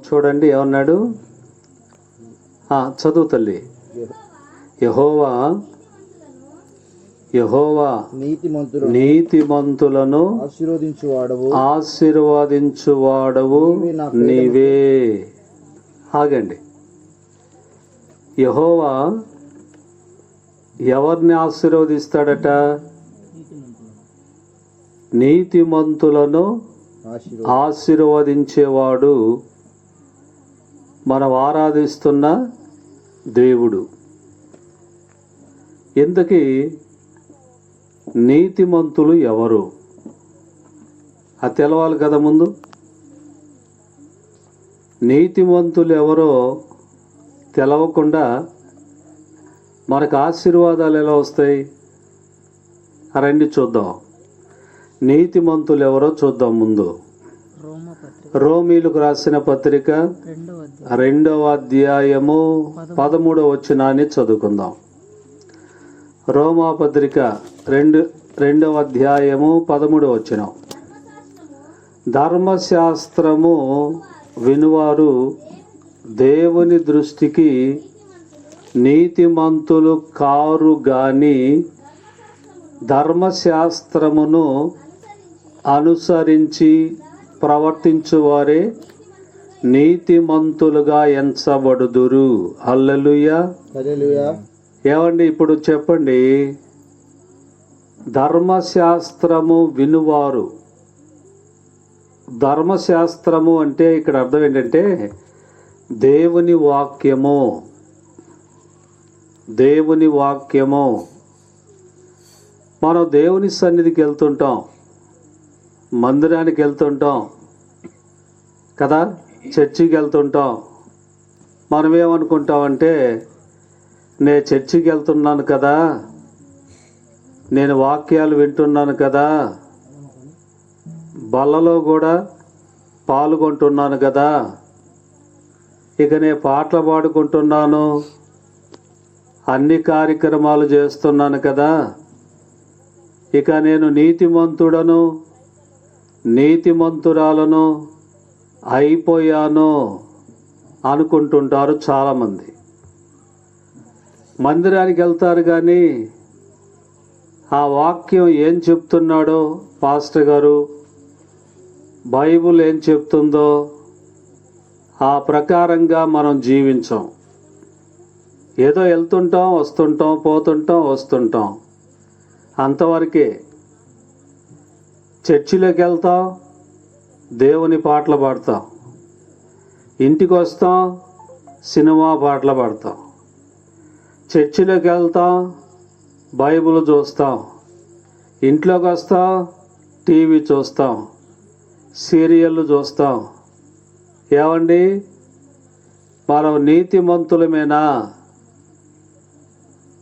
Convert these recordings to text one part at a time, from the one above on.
చూడండి ఏమన్నాడు, చదువు తల్లి. యెహోవా నీతిమంతులను ఆశీర్వదించువాడవు నీవే. ఆగండి. యెహోవా ఎవరిని ఆశీర్వదిస్తాడట? నీతిమంతులను ఆశీర్వదించేవాడు మనం ఆరాధిస్తున్న దేవుడు. ఇంతకీ నీతిమంతులు ఎవరు? అది తెలవాలి కదా. ముందు నీతిమంతులు ఎవరో తెలవకుండా మనకు ఆశీర్వాదాలు ఎలా వస్తాయి? రండి చూద్దాం. నీతిమంతులు ఎవరో చూద్దాం. ముందు రోమీలకు రాసిన పత్రిక 2వ అధ్యాయము 13వ వచనాన్ని చదువుకుందాం. రోమా పత్రిక 2వ అధ్యాయము 13వ వచనం. ధర్మశాస్త్రము వినువారు దేవుని దృష్టికి నీతిమంతులు కారు గాని ధర్మశాస్త్రమును అనుసరించి ప్రవర్తించువారే నీతిమంతులుగా ఎంచబడుదురు. హల్లెలూయా. ఏమండి ఇప్పుడు చెప్పండి, ధర్మశాస్త్రము వినువారు. ధర్మశాస్త్రము అంటే ఇక్కడ అర్థం ఏంటంటే దేవుని వాక్యము. దేవుని వాక్యము. మనం దేవుని సన్నిధికి వెళ్తుంటాం, మందిరానికి వెళ్తుంటాం కదా, చర్చికి వెళ్తుంటాం. మనం ఏమనుకుంటామంటే, నేను చర్చికి వెళ్తున్నాను కదా, నేను వాక్యాలు వింటున్నాను కదా, బల్లలో కూడా పాల్గొంటున్నాను కదా, ఇక నేను పాటలు పాడుకుంటున్నాను, అన్ని కార్యక్రమాలు చేస్తున్నాను కదా, ఇక నేను నీతిమంతుడను నీతిమంతురాలను అయిపోయాను అనుకుంటుంటారు చాలామంది. మందిరానికి వెళ్తారు కానీ ఆ వాక్యం ఏం చెప్తున్నాడో, పాస్టర్ గారు బైబుల్ ఏం చెప్తుందో ఆ ప్రకారంగా మనం జీవించాం. ఏదో వెళ్తుంటాం, వస్తుంటాం, పోతుంటాం, వస్తుంటాం, అంతవరకే. చర్చిలోకి వెళ్తాం, దేవుని పాటలు పాడతాం, ఇంటికి వస్తాం, సినిమా పాటలు పాడతాం. చర్చిలోకి వెళ్తాం, బైబిల్ చూస్తాం, ఇంట్లోకి వస్తాం, టీవీ చూస్తాం, సీరియళ్ళు చూస్తాం. ఏమండి మనం నీతిమంతులమేనా?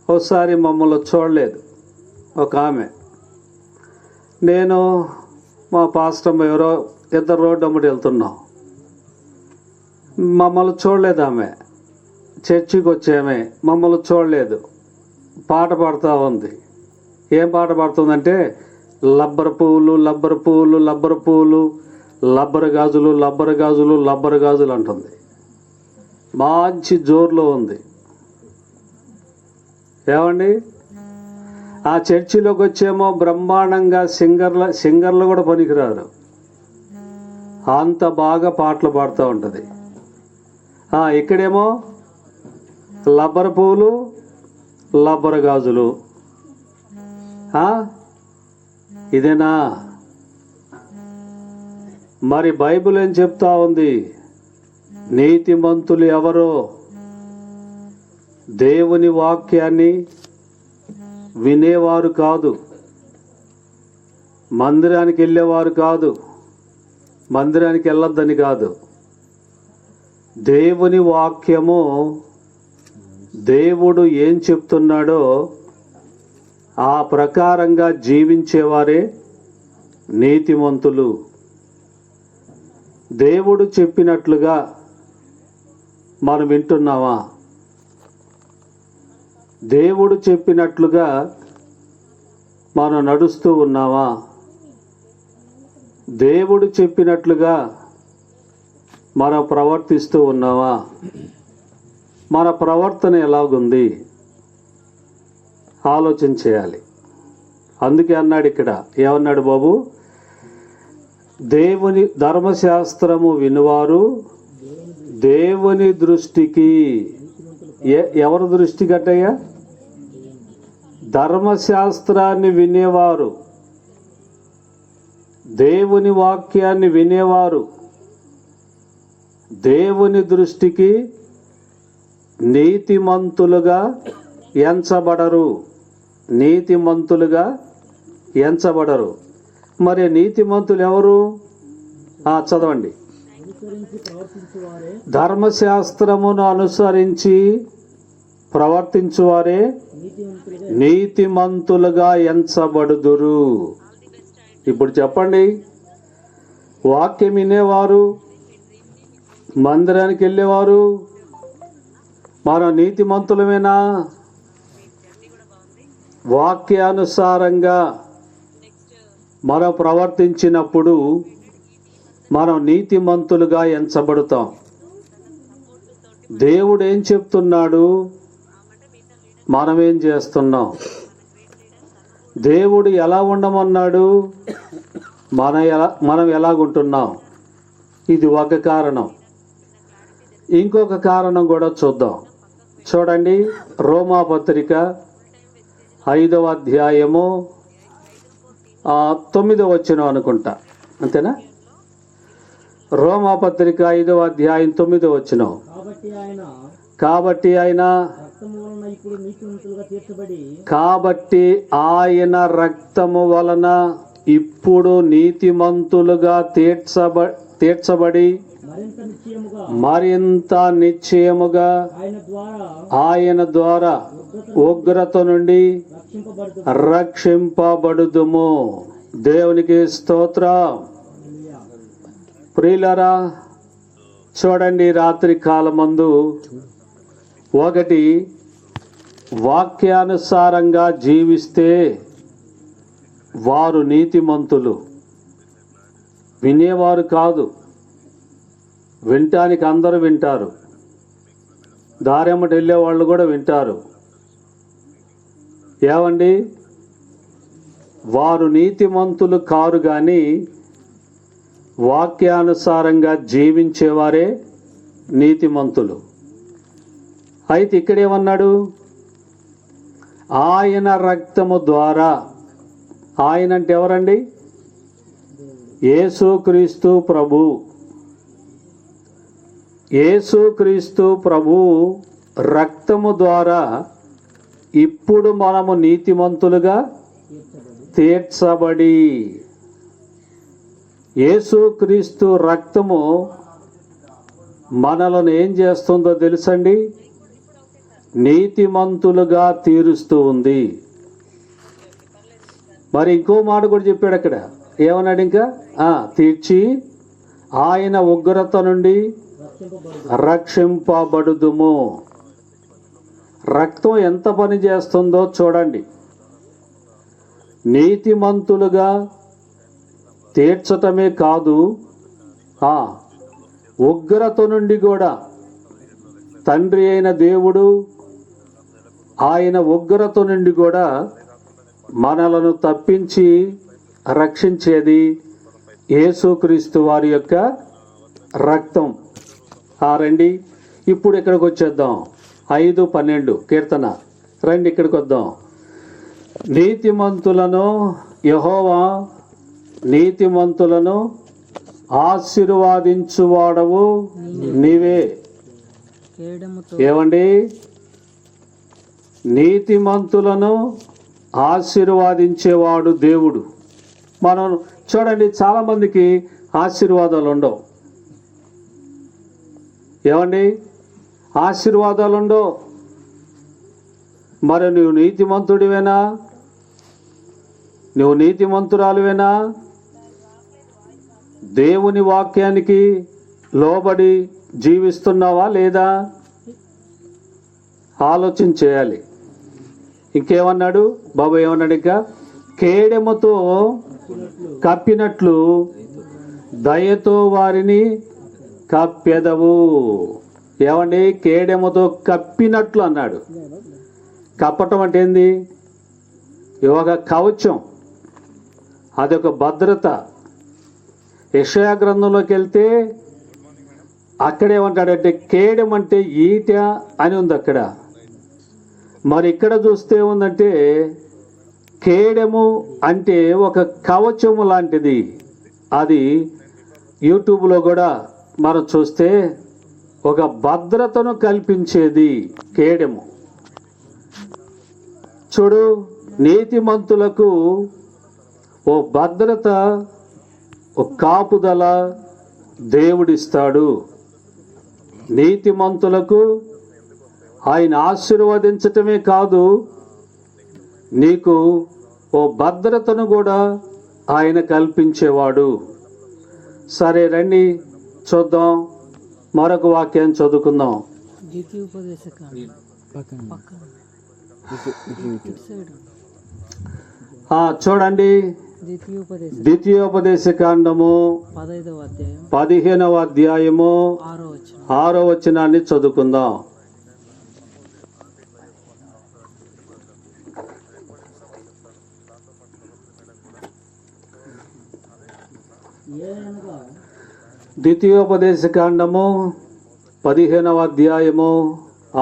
ఒకసారి మమ్మల్ని చూడలేదు ఒక ఆమె. నేను మా పాస్టర్ ఎవరో ఇద్దరు రోడ్డు అమ్మడి వెళ్తున్నాం, మమ్మల్ని చూడలేదు. ఆమె చర్చికి వచ్చామే, మమ్మల్ని చూడలేదు. పాట పాడుతూ ఉంది. ఏం పాట పాడుతుందంటే, లబ్బర్ పువ్వులు లబ్బర్ పువ్వులు లబ్బర్ పువ్వులు, లబ్బర్ గాజులు లబ్బర్ గాజులు లబ్బర్ గాజులు అంటుంది. మంచి జోరులో ఉంది. ఏమండి ఆ చర్చిలోకి వచ్చేమో బ్రహ్మాండంగా సింగర్లు కూడా పనికిరారు, అంత బాగా పాటలు పాడుతూ ఉంటుంది. ఇక్కడేమో లబ్బర్ పువ్వులు లబ్బర్ గాజులు. ఇదేనా? మరి బైబిల్ ఏం చెప్తా ఉంది? నీతిమంతులు ఎవరో? దేవుని వాక్యాన్ని వినేవారు కాదు, మందిరానికి వెళ్ళేవారు కాదు, మందిరానికి వెళ్ళొద్దని కాదు. దేవుని వాక్యము, దేవుడు ఏం చెప్తున్నాడో ఆ ప్రకారంగా జీవించేవారే నీతిమంతులు. దేవుడు చెప్పినట్లుగా మనం వింటున్నామా? దేవుడు చెప్పినట్లుగా మనం నడుస్తూ ఉన్నామా? దేవుడు చెప్పినట్లుగా మనం ప్రవర్తిస్తూ ఉన్నావా? మన ప్రవర్తన ఎలాగుంది ఆలోచన చేయాలి. అందుకే అన్నాడు ఇక్కడ, ఏమన్నాడు బాబు? దేవుని ధర్మశాస్త్రము వినువారు దేవుని దృష్టికి, ఎవరి దృష్టికి అట్టయ్యా? ధర్మశాస్త్రాన్ని వినేవారు, దేవుని వాక్యాన్ని వినేవారు దేవుని దృష్టికి నీతిమంతులుగా ఎంచబడరు. నీతిమంతులుగా ఎంచబడరు. మరి నీతిమంతులు ఎవరు? చదవండి. ధర్మశాస్త్రమును అనుసరించి ప్రవర్తించువారే నీతిమంతులుగా ఎంచబడుదురు. ఇప్పుడు చెప్పండి, వాక్యం వినేవారు, మందిరానికి వెళ్ళేవారు, మనం నీతిమంతులమేనా? వాక్యానుసారంగా మనం ప్రవర్తించినప్పుడు మనం నీతిమంతులుగా ఎంచబడతాం. దేవుడు ఏం చెప్తున్నాడు, మనమేం చేస్తున్నాం? దేవుడు ఎలా ఉండమన్నాడు, మనం ఎలాగుంటున్నాం? ఇది ఒక కారణం. ఇంకొక కారణం కూడా చూద్దాం. చూడండి, రోమాపత్రిక 5వ అధ్యాయము 9వ వచనం అనుకుంటా, అంతేనా? రోమాపత్రిక 5వ అధ్యాయం 9వ వచనం. కాబట్టి ఆయన రక్తము వలన ఇప్పుడు నీతిమంతులుగా తీర్చబడి మరింత నిశ్చయముగా ఆయన ద్వారా ఉగ్రత నుండి రక్షింపబడుదుము. దేవునికి స్తోత్రం. ప్రియులారా, చూడండి, రాత్రి కాలమందు ఒకటి వాక్యానుసారంగా జీవిస్తే వారు నీతిమంతులు. వినేవారు కాదు, వినటానికి అందరూ వింటారు, దారెమ్మటి వెళ్ళే వాళ్ళు కూడా వింటారు. ఏమండి, వారు నీతిమంతులు కారు కానీ వాక్యానుసారంగా జీవించేవారే నీతిమంతులు. అయితే ఇక్కడేమన్నాడు? ఆయన రక్తము ద్వారా. ఆయన అంటే ఎవరండి? యేసుక్రీస్తు ప్రభు. యేసుక్రీస్తు ప్రభు రక్తము ద్వారా ఇప్పుడు మనము నీతిమంతులుగా తీర్చబడి, యేసుక్రీస్తు రక్తము మనలను ఏం చేస్తుందో తెలుసండి? నీతిమంతులుగా తీరుస్తూ ఉంది. మరి ఇంకో మాట కూడా చెప్పాడు అక్కడ, ఏమన్నాడు ఇంకా? తీర్చి ఆయన ఉగ్రత నుండి రక్షింపబడుదుము. రక్తం ఎంత పని చేస్తుందో చూడండి. నీతిమంతులుగా తీర్చటమే కాదు, ఉగ్రత నుండి కూడా తండ్రి అయిన దేవుడు ఆయన ఉగ్రత నుండి కూడా మనలను తప్పించి రక్షించేది యేసుక్రీస్తు వారి యొక్క రక్తం. రండి, ఇప్పుడు ఇక్కడికి వచ్చేద్దాం. 5:12 కీర్తన. రండి, ఇక్కడికి వద్దాం. నీతిమంతులను యెహోవా నీతిమంతులను ఆశీర్వాదించువాడవు నీవే. ఏమండి, నీతిమంతులను ఆశీర్వాదించేవాడు దేవుడు. మనం చూడండి, చాలా మందికి ఆశీర్వాదాలు ఉండవు. ఏమండి, ఆశీర్వాదాలు ఉండవు. మరి నువ్వు నీతిమంతుడివేనా? నువ్వు నీతిమంతురాలువేనా? దేవుని వాక్యానికి లోబడి జీవిస్తున్నావా లేదా? ఆలోచన చేయాలి. ఇంకేమన్నాడు బాబు? ఏమన్నాడు ఇంకా? కేడెముతో కప్పినట్లు దయతో వారిని కప్పెదవు. ఏమండి? కేడెముతో కప్పినట్లు అన్నాడు. కప్పటం అంటే ఏంది? ఒక కవచం, అదొక భద్రత. యెషయా గ్రంథంలోకి వెళ్తే అక్కడేమంటాడంటే కేడెం అంటే ఈట అని ఉంది అక్కడ. మరి ఇక్కడ చూస్తే ఏముందంటే కేడెము అంటే ఒక కవచము లాంటిది. అది యూట్యూబ్లో కూడా మనం చూస్తే ఒక భద్రతను కల్పించేది కేడెము. చూడు, నీతిమంతులకు ఓ భద్రత, ఓ కాపుదల దేవుడిస్తాడు. నీతిమంతులకు ఆయన ఆశీర్వదించటమే కాదు, నీకు ఓ భద్రతను కూడా ఆయన కల్పించేవాడు. సరే రండి చూద్దాం, మరొక వాక్యాన్ని చదువుకుందాం. చూడండి, ద్వితీయోపదేశ కాండము 15వ అధ్యాయము 6వ వచనాన్ని చదువుకుందాం. ద్వితీయోపదేశ కాండము 15వ అధ్యాయము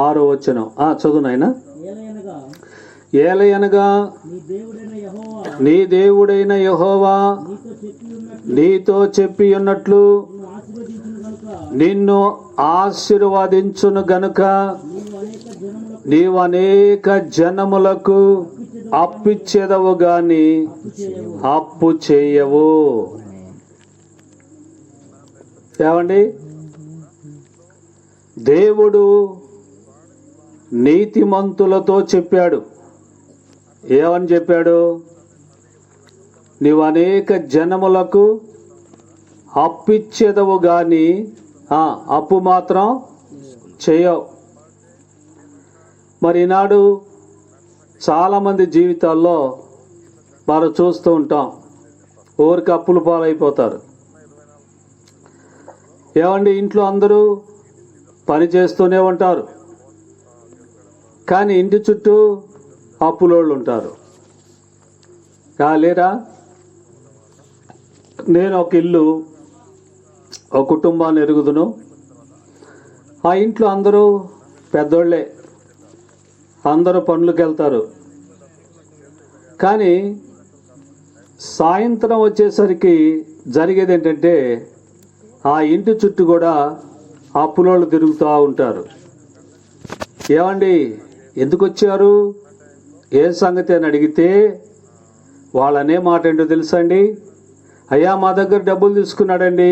6వ వచనం. చదువు నాయనా. ఏలయనగా నీ దేవుడైన యెహోవా నీతో చెప్పి ఉన్నట్లు నిన్ను ఆశీర్వదించును గనుక నీవు అనేక జనములకు అప్పిచ్చేదవు గాని అప్పు చేయవు. ఏమండి? దేవుడు నీతిమంతులతో చెప్పాడు. ఏమని చెప్పాడు? నీవు అనేక జనములకు అప్పిచ్చేదవు గాని అప్పు మాత్రం చేయవు. మరి ఈనాడు చాలామంది జీవితాల్లో మనం చూస్తూ ఉంటాం, ఊరికి అప్పులు పాలైపోతారు. ఏమండి? ఇంట్లో అందరూ పని చేస్తూనే ఉంటారు, కానీ ఇంటి చుట్టూ అప్పులోళ్ళు ఉంటారు. లేరా? నేను ఒక ఇల్లు, ఒక కుటుంబాన్ని ఎరుగుదును. ఆ ఇంట్లో అందరూ పెద్దోళ్ళే, అందరూ పనులకు వెళ్తారు. కానీ సాయంత్రం వచ్చేసరికి జరిగేది ఏంటంటే ఆ ఇంటి చుట్టూ కూడా అప్పులోళ్ళు తిరుగుతూ ఉంటారు. ఏమండి? ఎందుకు వచ్చారు, ఏ సంగతి అని అడిగితే వాళ్ళనే మాట ఏంటో తెలుసా అండి? అయ్యా, మా దగ్గర డబ్బులు తీసుకున్నాడండి,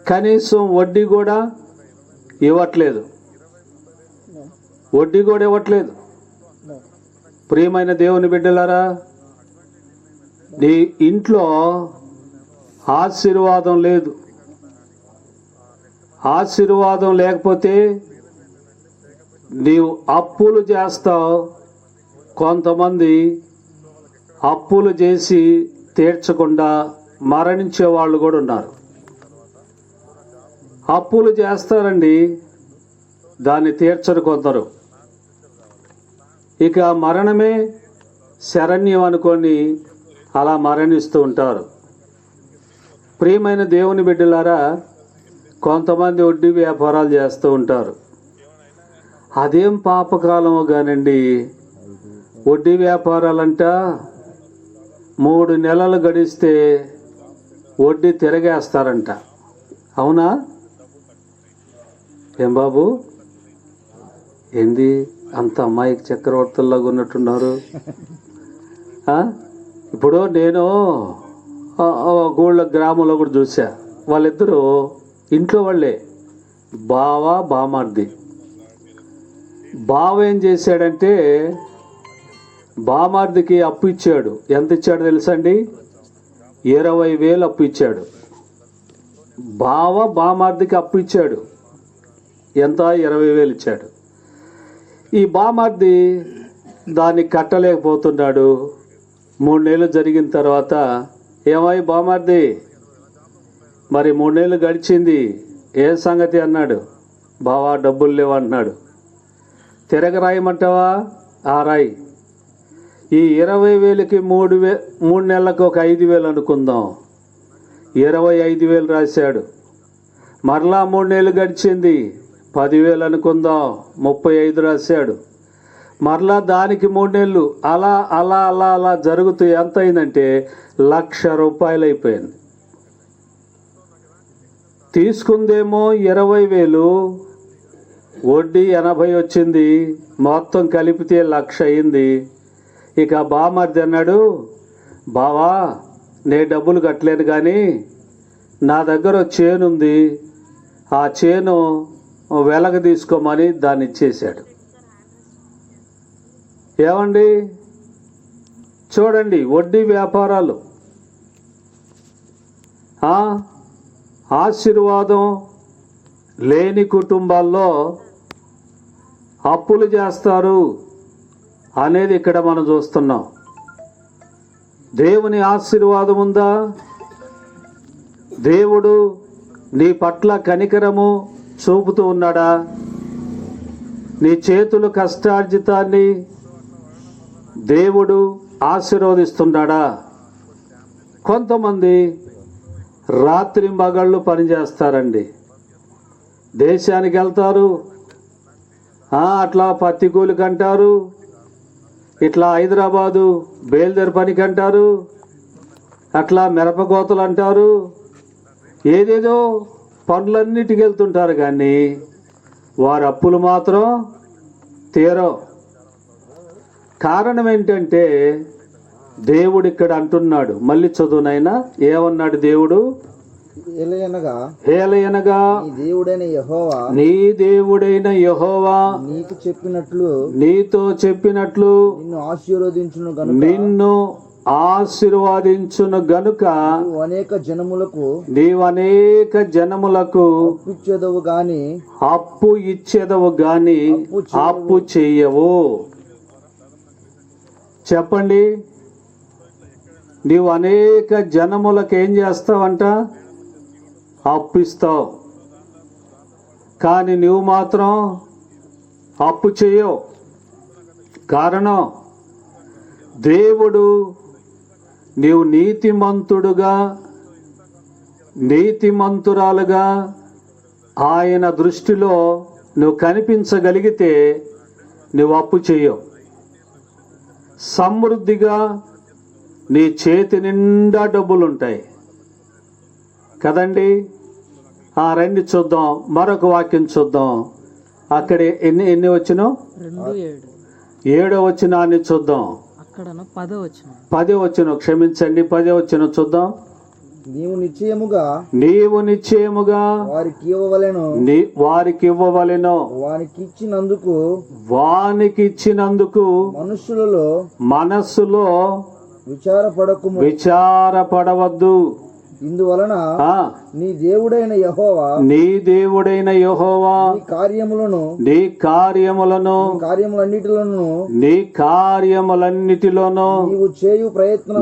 కనీసం వడ్డీ కూడా ఇవ్వట్లేదు. వడ్డీ కూడా ఇవ్వట్లేదు. ప్రియమైన దేవుని బిడ్డలారా, నీ ఇంట్లో ఆశీర్వాదం లేదు. ఆశీర్వాదం లేకపోతే నీవు అప్పులు చేస్తావు. కొంతమంది అప్పులు చేసి తీర్చకుండా మరణించే వాళ్ళు కూడా ఉన్నారు. అప్పులు చేస్తారండి, దాన్ని తీర్చరు కొందరు. ఇక మరణమే శరణ్యం అనుకొని అలా మరణిస్తూ ఉంటారు. ప్రియమైన దేవుని బిడ్డలారా, కొంతమంది వడ్డీ వ్యాపారాలు చేస్తూ ఉంటారు. అదేం పాపకాలమో కానండి, వడ్డీ వ్యాపారాలంట 3 నెలలు గడిస్తే వడ్డీ తిరగేస్తారంట. అవునా? ఏం బాబు, ఏంది అంత అమ్మాయికి చక్రవర్తుల్లాగా ఉన్నట్టున్నారు? ఇప్పుడు నేను గూళ్ళ గ్రామంలో కూడా చూసా, వాళ్ళిద్దరూ ఇంట్లో వాళ్ళే, బావ బామర్ది. బావ ఏం చేశాడంటే బామర్దికి అప్పు ఇచ్చాడు. ఎంత ఇచ్చాడు తెలుసండి? 20,000 అప్పు ఇచ్చాడు. బావ బామర్దికి అప్పు ఇచ్చాడు. ఎంత? 20,000 ఇచ్చాడు. ఈ బామర్ది దాన్ని కట్టలేకపోతున్నాడు. 3 నెలలు జరిగిన తర్వాత, ఏమై బామర్ది మరి 3 నెలలు గడిచింది, ఏం సంగతి అన్నాడు. బావా డబ్బులు లేవు అన్నాడు. తిరగరాయమంటావా? ఆ రాయి. ఈ 20,000కి 3 నెలలకు ఒక 5,000 అనుకుందాం. 25,000 రాశాడు. మరలా 3 నెలలు గడిచింది, 10,000 అనుకుందాం, 35 రాశాడు. మరలా దానికి 3 నెలలు, అలా అలా అలా అలా జరుగుతూ ఎంత అయిందంటే ₹1,00,000 అయిపోయింది. తీసుకుందేమో 20,000, వడ్డీ 80 వచ్చింది, మొత్తం కలిపితే 1,00,000 అయింది. ఇక బామర్ది అన్నాడు, బావా నేను డబ్బులు కట్టలేను కానీ నా దగ్గర చేను ఉంది, ఆ చేను వెలగ తీసుకోమని దాన్ని ఇచ్చేశాడు. ఏమండి చూడండి, వడ్డీ వ్యాపారాలు. ఆశీర్వాదం లేని కుటుంబాల్లో అప్పులు చేస్తారు అనేది ఇక్కడ మనం చూస్తున్నాం. దేవుని ఆశీర్వాదం ఉందా? దేవుడు నీ పట్ల కనికరము చూపుతూ ఉన్నాడా? నీ చేతుల కష్టార్జితాన్ని దేవుడు ఆశీర్వదిస్తున్నాడా? కొంతమంది రాత్రి మగళ్ళు పనిచేస్తారండి, దేశానికి వెళ్తారు, అట్లా పత్తి కూలికి అంటారు, ఇట్లా హైదరాబాదు బయలుదేరి పనికి అంటారు, అట్లా మిరపకోతలు అంటారు, ఏదేదో పనులన్నిటికి వెళ్తుంటారు. కానీ వారి అప్పులు మాత్రం తీరవు. కారణం ఏంటంటే దేవుడు ఇక్కడ అంటున్నాడు, మళ్ళీ చదువునైనా ఏమన్నాడు దేవుడు? ఏలయనగా నీ దేవుడైన యెహోవా నీతో చెప్పినట్లు నిన్ను ఆశీర్వదించును గనుక నీవు అనేక జనములకు అప్పు ఇచ్చేదవు గాని అప్పు చెయ్యవు. చెప్పండి, నీవు అనేక జనములకు ఏం చేస్తావంట? అప్పిస్తావు. కానీ నువ్వు మాత్రం అప్పు చేయవు. కారణం, దేవుడు నీవు నీతిమంతుడుగా నీతిమంతురాలుగా ఆయన దృష్టిలో నువ్వు కనిపించగలిగితే నువ్వు అప్పు చేయవు. సమృద్ధిగా నీ చేతి నిండా డబ్బులుంటాయి కదండి. రండి చూద్దాం, మరొక వాక్యం చూద్దాం. అక్కడ ఎన్ని వచ్చినో 7వ వచనాన్ని చూద్దాం. 10వ వచనం, క్షమించండి, 10వ వచనం చూద్దాం. నీవు నిశ్చయముగా వారికి ఇవ్వవలెను వానికి ఇచ్చినందుకు మనస్సులో విచారపడవద్దు. ఇందువలన నీ దేవుడైన యెహోవా నీ కార్యములన్నిటిలోను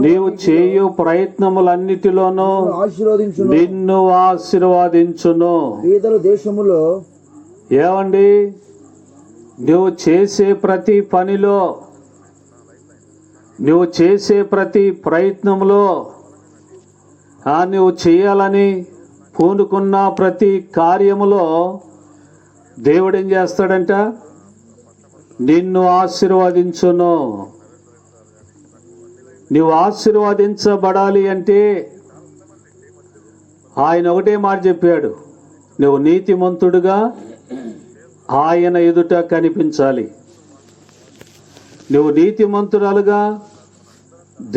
నీవు చేయు ప్రయత్నములన్నిటిలోను నిన్ను ఆశీర్వదించును. దేశములో ఏమండి, నువ్వు చేసే ప్రతి పనిలో, నువ్వు చేసే ప్రతి ప్రయత్నంలో, నువ్వు చేయాలని పూనుకున్న ప్రతి కార్యములో దేవుడు ఏం చేస్తాడంట? నిన్ను ఆశీర్వదించును. నువ్వు ఆశీర్వదించబడాలి అంటే ఆయన ఒకటే మాట చెప్పాడు, నువ్వు నీతిమంతుడుగా ఆయన ఎదుట కనిపించాలి. నువ్వు నీతిమంతురాలుగా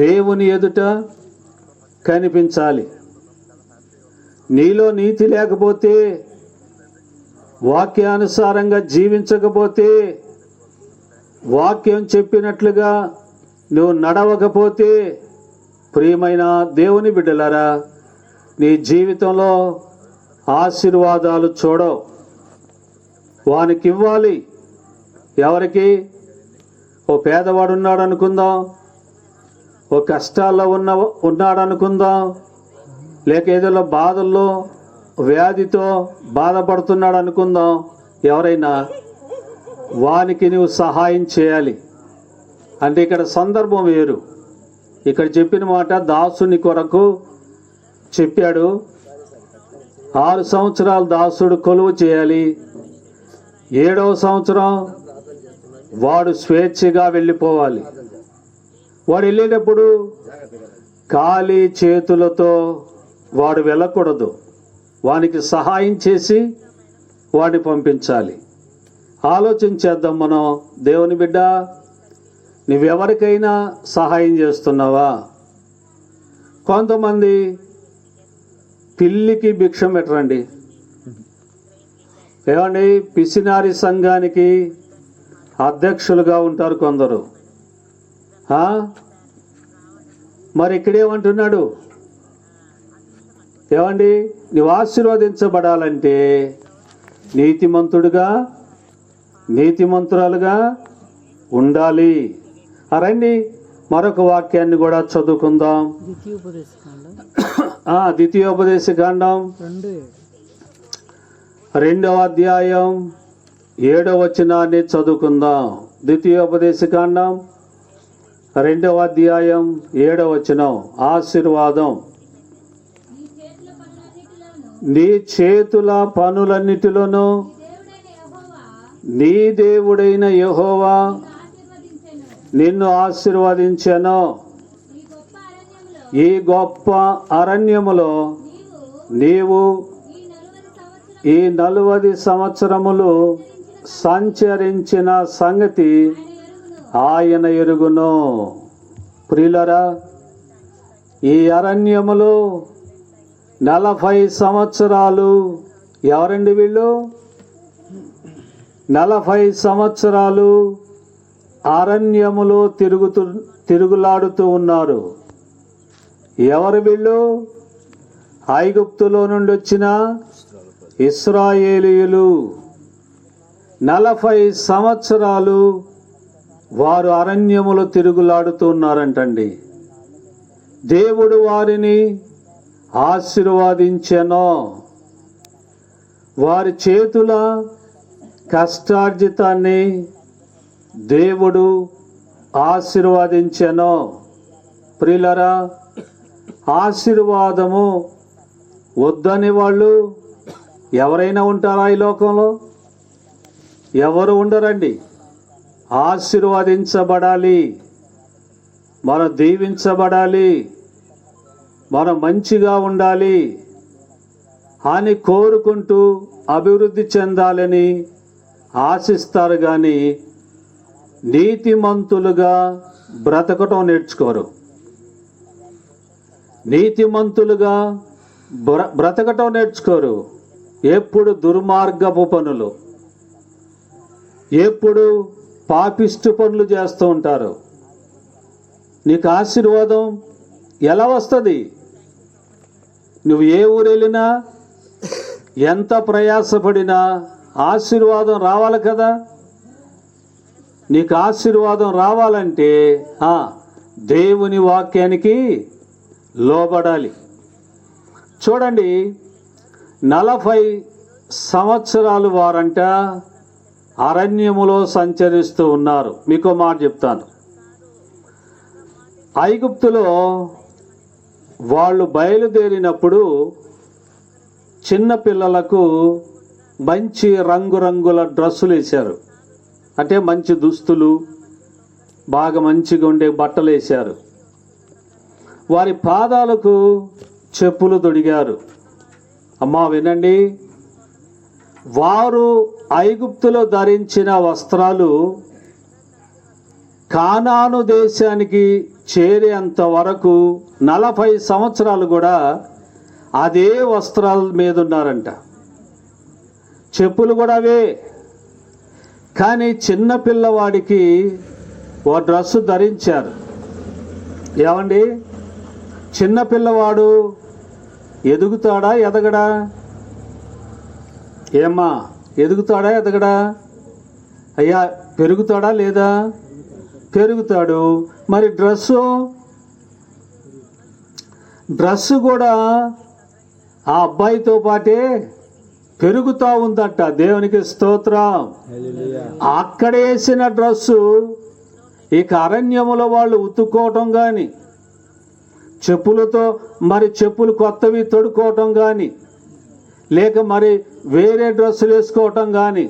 దేవుని ఎదుట కనిపించాలి. నీలో నీతి లేకపోతే, వాక్యానుసారంగా జీవించకపోతే, వాక్యం చెప్పినట్లుగా నువ్వు నడవకపోతే, ప్రియమైన దేవుని బిడ్డలారా, నీ జీవితంలో ఆశీర్వాదాలు చూడవు. వానికి ఇవ్వాలి. ఎవరికి? ఓ పేదవాడు ఉన్నాడు అనుకుందాం, ఓ కష్టాల్లో ఉన్నాడు అనుకుందాం, లేక ఏదో బాధల్లో వ్యాధితో బాధపడుతున్నాడు అనుకుందాం, ఎవరైనా వానికి నువ్వు సహాయం చేయాలి. అంటే ఇక్కడ సందర్భం వేరు. ఇక్కడ చెప్పిన మాట దాసుని కొరకు చెప్పాడు. 6 సంవత్సరాలు దాసుడు కొలువు చేయాలి. 7వ సంవత్సరం వాడు స్వేచ్ఛగా వెళ్ళిపోవాలి. వాడు వెళ్ళేటప్పుడు ఖాళీ చేతులతో వాడు వెళ్ళకూడదు. వానికి సహాయం చేసి వాడిని పంపించాలి. ఆలోచన చేద్దాం మనం. దేవుని బిడ్డ, నువ్వెవరికైనా సహాయం చేస్తున్నావా? కొంతమంది పిల్లికి భిక్షం పెట్టరండి. ఏమండి, పిసినారి సంఘానికి అధ్యక్షులుగా ఉంటారు కొందరు. మరి ఇక్కడేమంటున్నాడు? ఏమండి, నువ్వు ఆశీర్వదించబడాలంటే నీతిమంతురాలుగా ఉండాలి. రండి మరొక వాక్యాన్ని కూడా చదువుకుందాం. ద్వితీయోపదేశకాండం 2వ అధ్యాయం 7వ వచనాన్ని చదువుకుందాం. ద్వితీయోపదేశకాండం 2వ అధ్యాయం 7వ వచనం. ఆశీర్వాదం. నీ చేతుల పనులన్నిటిలోనూ నీ దేవుడైన యెహోవా నిన్ను ఆశీర్వదించెను. ఈ గొప్ప అరణ్యములో నీవు ఈ 40 సంవత్సరములు సంచరించిన సంగతి ఆయన ఎరుగును. ప్రియులరా, ఈ అరణ్యములో 40 సంవత్సరాలు ఎవరండి వీళ్ళు? 40 సంవత్సరాలు అరణ్యములో తిరుగులాడుతూ ఉన్నారు. ఎవరు వీళ్ళు? ఐగుప్తులో నుండి వచ్చిన ఇశ్రాయేలీయులు. 40 సంవత్సరాలు వారు అరణ్యములో తిరుగులాడుతూ ఉన్నారంటండి. దేవుడు వారిని ఆశీర్వదించెను. వారి చేతుల కష్టార్జితాన్ని దేవుడు ఆశీర్వదించెను. ప్రియులరా, ఆశీర్వాదము వద్దని వాళ్ళు ఎవరైనా ఉంటారా ఈ లోకంలో? ఎవరు ఉండరండి. ఆశీర్వదించబడాలి, మనం దీవించబడాలి, మనం మంచిగా ఉండాలి అని కోరుకుంటూ అభివృద్ధి చెందాలని ఆశిస్తారు. కానీ నీతిమంతులుగా బ్రతకటం నేర్చుకోరు. నీతిమంతులుగా బ్రతకటం నేర్చుకోరు. ఎప్పుడు దుర్మార్గపు పనులు, ఎప్పుడు పాపిష్టి పనులు చేస్తూ ఉంటారు. నీకు ఆశీర్వాదం ఎలా వస్తుంది? నువ్వు ఏ ఊరు వెళ్ళినా, ఎంత ప్రయాసపడినా ఆశీర్వాదం రావాలి కదా. నీకు ఆశీర్వాదం రావాలంటే దేవుని వాక్యానికి లోబడాలి. చూడండి, 40 సంవత్సరాలు వారంట అరణ్యములో సంచరిస్తూ ఉన్నారు. మీకో మాట చెప్తాను. ఐగుప్తులో వాళ్ళు బయలుదేరినప్పుడు చిన్న పిల్లలకు మంచి రంగురంగుల డ్రెస్సులు వేశారు. అంటే మంచి దుస్తులు, బాగా మంచిగా ఉండే బట్టలు వేశారు. వారి పాదాలకు చెప్పులు తొడిగారు. అమ్మా వినండి, వారు ఐగుప్తులో ధరించిన వస్త్రాలు కానాను దేశానికి చేరేంత వరకు 40 సంవత్సరాలు కూడా అదే వస్త్రాల మీద ఉన్నారంట. చెప్పులు కూడా అవే. కానీ చిన్న పిల్లవాడికి ఓ డ్రెస్సు ధరించారు. ఏమండి, చిన్న పిల్లవాడు ఎదుగుతాడా ఎదగడా? ఏమ్మా, ఎదుగుతాడా ఎదగడా? అయ్యా, పెరుగుతాడా లేదా? పెరుగుతాడు. మరి డ్రెస్సు కూడా ఆ అబ్బాయితో పాటే పెరుగుతూ ఉందట. దేవునికి స్తోత్రం. అక్కడ వేసిన డ్రస్సు ఇక అరణ్యములో వాళ్ళు ఉతుక్కోవటం కానీ, చెప్పులతో మరి చెప్పులు కొత్తవి తొడుక్కోవటం కానీ, లేక మరి వేరే డ్రెస్సులు వేసుకోవటం కానీ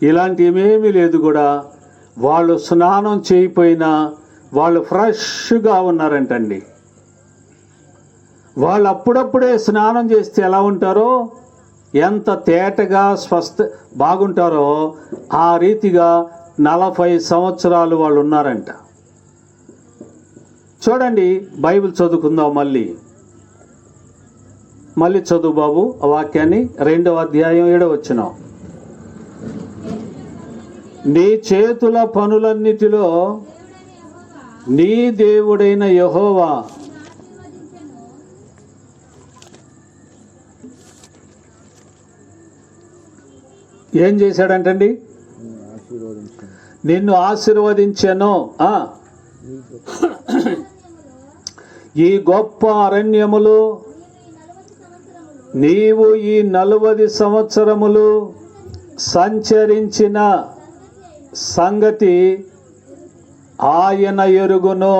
ఇలాంటివేమీ లేదు. కూడా వాళ్ళు స్నానం చేయకపోయినా వాళ్ళు ఫ్రెష్గా ఉన్నారంటండి. వాళ్ళు అప్పుడప్పుడే స్నానం చేస్తే ఎలా ఉంటారో, ఎంత తేటగా బాగుంటారో ఆ రీతిగా 40 సంవత్సరాలు వాళ్ళు ఉన్నారంట. చూడండి, బైబిల్ చదువుకుందాం. మళ్ళీ చదువు బాబు ఆ వాక్యాన్ని. 2వ అధ్యాయం 7వ వచనం. నీ చేతుల పనులన్నిటిలో నీ దేవుడైన యెహోవా ఏం చేశాడంటండి? నిన్ను ఆశీర్వదించెను. ఈ గొప్ప అరణ్యములు నీవు ఈ 40 సంవత్సరములు సంచరించిన సంగతి ఆయన ఎరుగును.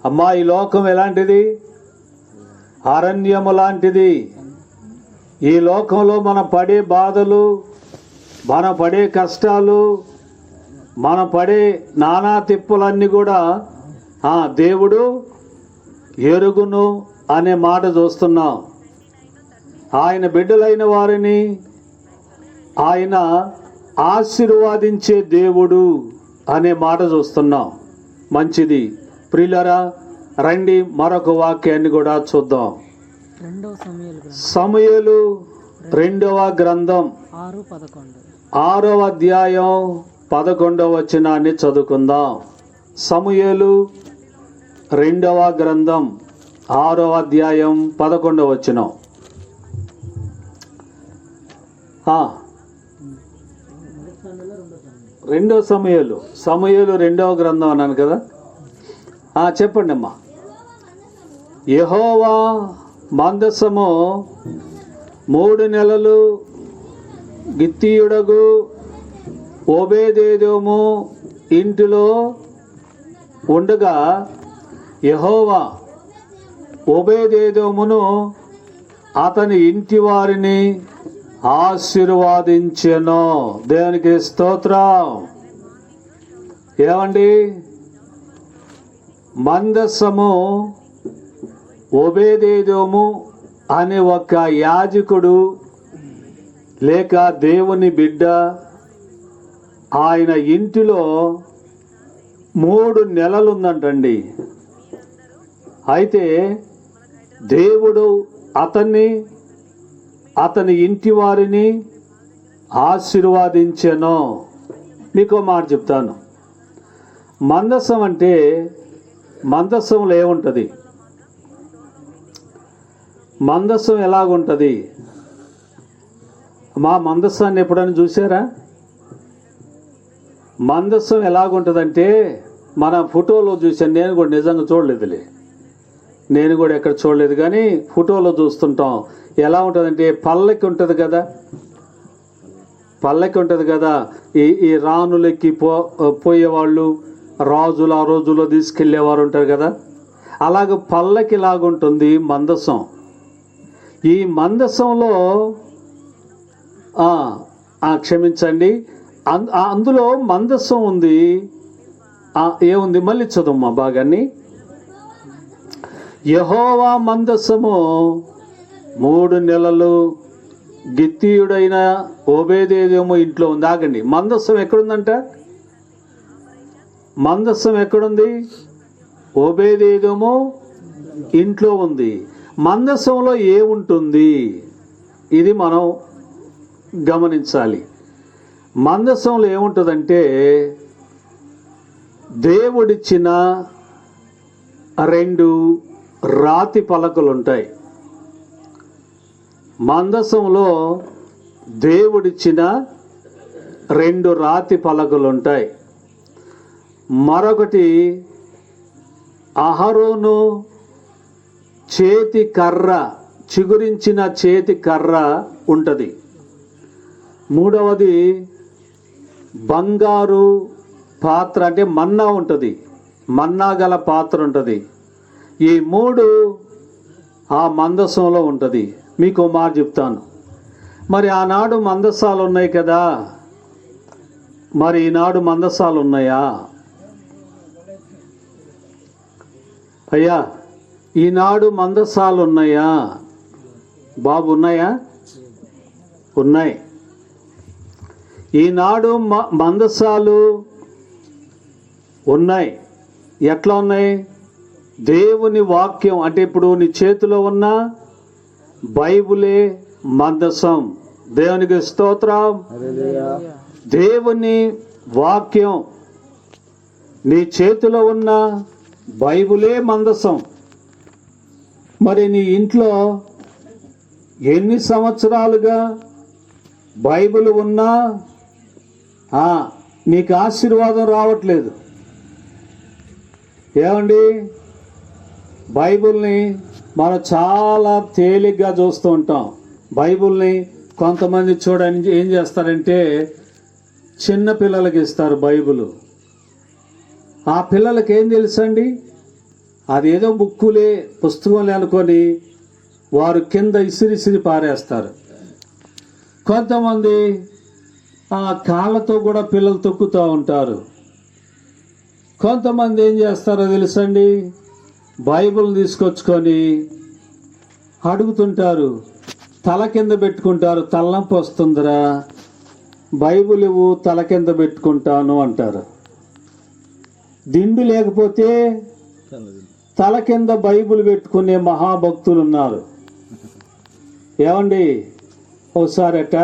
అమ్మా, ఈ లోకం ఎలాంటిది? అరణ్యము లాంటిది. ఈ లోకంలో మనం పడే బాధలు, మనం పడే కష్టాలు, మనం పడే నానా తిప్పులన్నీ కూడా దేవుడు ఎరుగును అనే మాట చూస్తున్నాం. ఆయన బిడ్డలైన వారిని ఆయన ఆశీర్వాదించే దేవుడు అనే మాట చూస్తున్నాం. మంచిది ప్రియులారా, రండి మరొక వాక్యాన్ని కూడా చూద్దాం. సమూయేలు 2వ గ్రంథం 6వ అధ్యాయం 11వ వచనాన్ని చదువుకుందాం. సమూయేలు 2వ గ్రంథం 6వ అధ్యాయం 11వ వచనం. 2 సమూయేలు 2వ గ్రంథం అన్నాను కదా. చెప్పండి అమ్మా. యెహోవా మందసము 3 నెలలు గిత్తీయుడగు ఓబేదేదోము ఇంటిలో ఉండగా యెహోవా ఓబేదేదోమును అతని ఇంటి వారిని ఆశీర్వాదించెను. దేవునికి స్తోత్రం. ఏమండి, మందసము ఓబేదేదోము అనే ఒక యాజకుడు లేక దేవుని బిడ్డ ఆయన ఇంటిలో 3 నెలలు ఉందంటండి. అయితే దేవుడు అతని ఇంటి వారిని ఆశీర్వాదించెను. మీకు మాట చెప్తాను. మందసం అంటే మందసంలో ఏముంటుంది? మందసం ఎలాగుంటుంది? మా మందసాన్ని ఎప్పుడైనా చూసారా? మందసం ఎలాగుంటుందంటే మన ఫోటోలో చూసాను. నేను కూడా నిజంగా చూడలేదులే, నేను కూడా ఎక్కడ చూడలేదు, కానీ ఫోటోలో చూస్తుంటాం. ఎలా ఉంటుందంటే పల్లకి ఉంటుంది కదా, పల్లకి ఉంటుంది కదా. ఈ రాణులకి పోయేవాళ్ళు, రాజులు ఆ రోజుల్లో తీసుకెళ్ళేవారు ఉంటారు కదా, అలాగ పల్లకి లాగుంటుంది మందసం. ఈ మందసంలో క్షమించండి, అందులో మందసం ఉంది. ఏముంది? మళ్ళీ చదువు భాగాన్ని. యెహోవా మందసము 3 నెలలు గిత్తీయుడైన ఓబేదేదోము ఇంట్లో ఉంది. ఆగండి, మందసం ఎక్కడుందంట? మందసం ఎక్కడుంది? ఓబేదేదోము ఇంట్లో ఉంది. మందసంలో ఏముంటుంది? ఇది మనం గమనించాలి. మందసంలో ఏముంటుందంటే దేవుడిచ్చిన 2 రాతి పలకలు ఉంటాయి. మందసంలో దేవుడిచ్చిన 2 రాతి పలకలు ఉంటాయి. మరొకటి అహరోను చేతి కర్ర చిగురించిన చేతి కర్ర ఉంటుంది. మూడవది బంగారు పాత్ర అంటే మన్నా ఉంటుంది, మన్నా గల పాత్ర ఉంటుంది. ఈ మూడు ఆ మందసంలో ఉంటుంది. మీకు ఓ మాట చెప్తాను. మరి ఆనాడు మందసాలు ఉన్నాయి కదా, మరి ఈనాడు మందసాలు ఉన్నాయా? అయ్యా, ఈనాడు మందసాలు ఉన్నాయా బాబు? ఉన్నాయా? ఉన్నాయి. ఈనాడు మందసాలు ఉన్నాయి. ఎట్లా ఉన్నాయి? దేవుని వాక్యం అంటే ఇప్పుడు నీ చేతిలో ఉన్న బైబులే మందసం. దేవునికి స్తోత్రం. దేవుని వాక్యం నీ చేతిలో ఉన్న బైబులే మందసం. మరి నీ ఇంట్లో ఎన్ని సంవత్సరాలుగా బైబిల్ ఉన్నా నీకు ఆశీర్వాదం రావట్లేదు. ఏమండి, బైబిల్ని మనం చాలా తేలిగ్గా చూస్తూ ఉంటాం. బైబిల్ని కొంతమంది చూడండి ఏం చేస్తారంటే చిన్న పిల్లలకి ఇస్తారు బైబిల్. ఆ పిల్లలకి ఏం తెలుసండి? అదేదో బుక్కులే పుస్తకంలే అనుకొని వారు కింద ఇసిరిసిరి పారేస్తారు. కొంతమంది ఆ కాళ్ళతో కూడా పిల్లలు తొక్కుతూ ఉంటారు. కొంతమంది ఏం చేస్తారో తెలుసండి? బైబిల్ తీసుకొచ్చుకొని అడుగుతుంటారు, తల కింద పెట్టుకుంటారు. తలనొప్పి వస్తుందిరా, బైబిల్ ఇవ్వు, తల కింద పెట్టుకుంటాను అంటారు. దిండు లేకపోతే తల కింద బైబిల్ పెట్టుకునే మహాభక్తులు ఉన్నారు. ఏమండి, ఒకసారట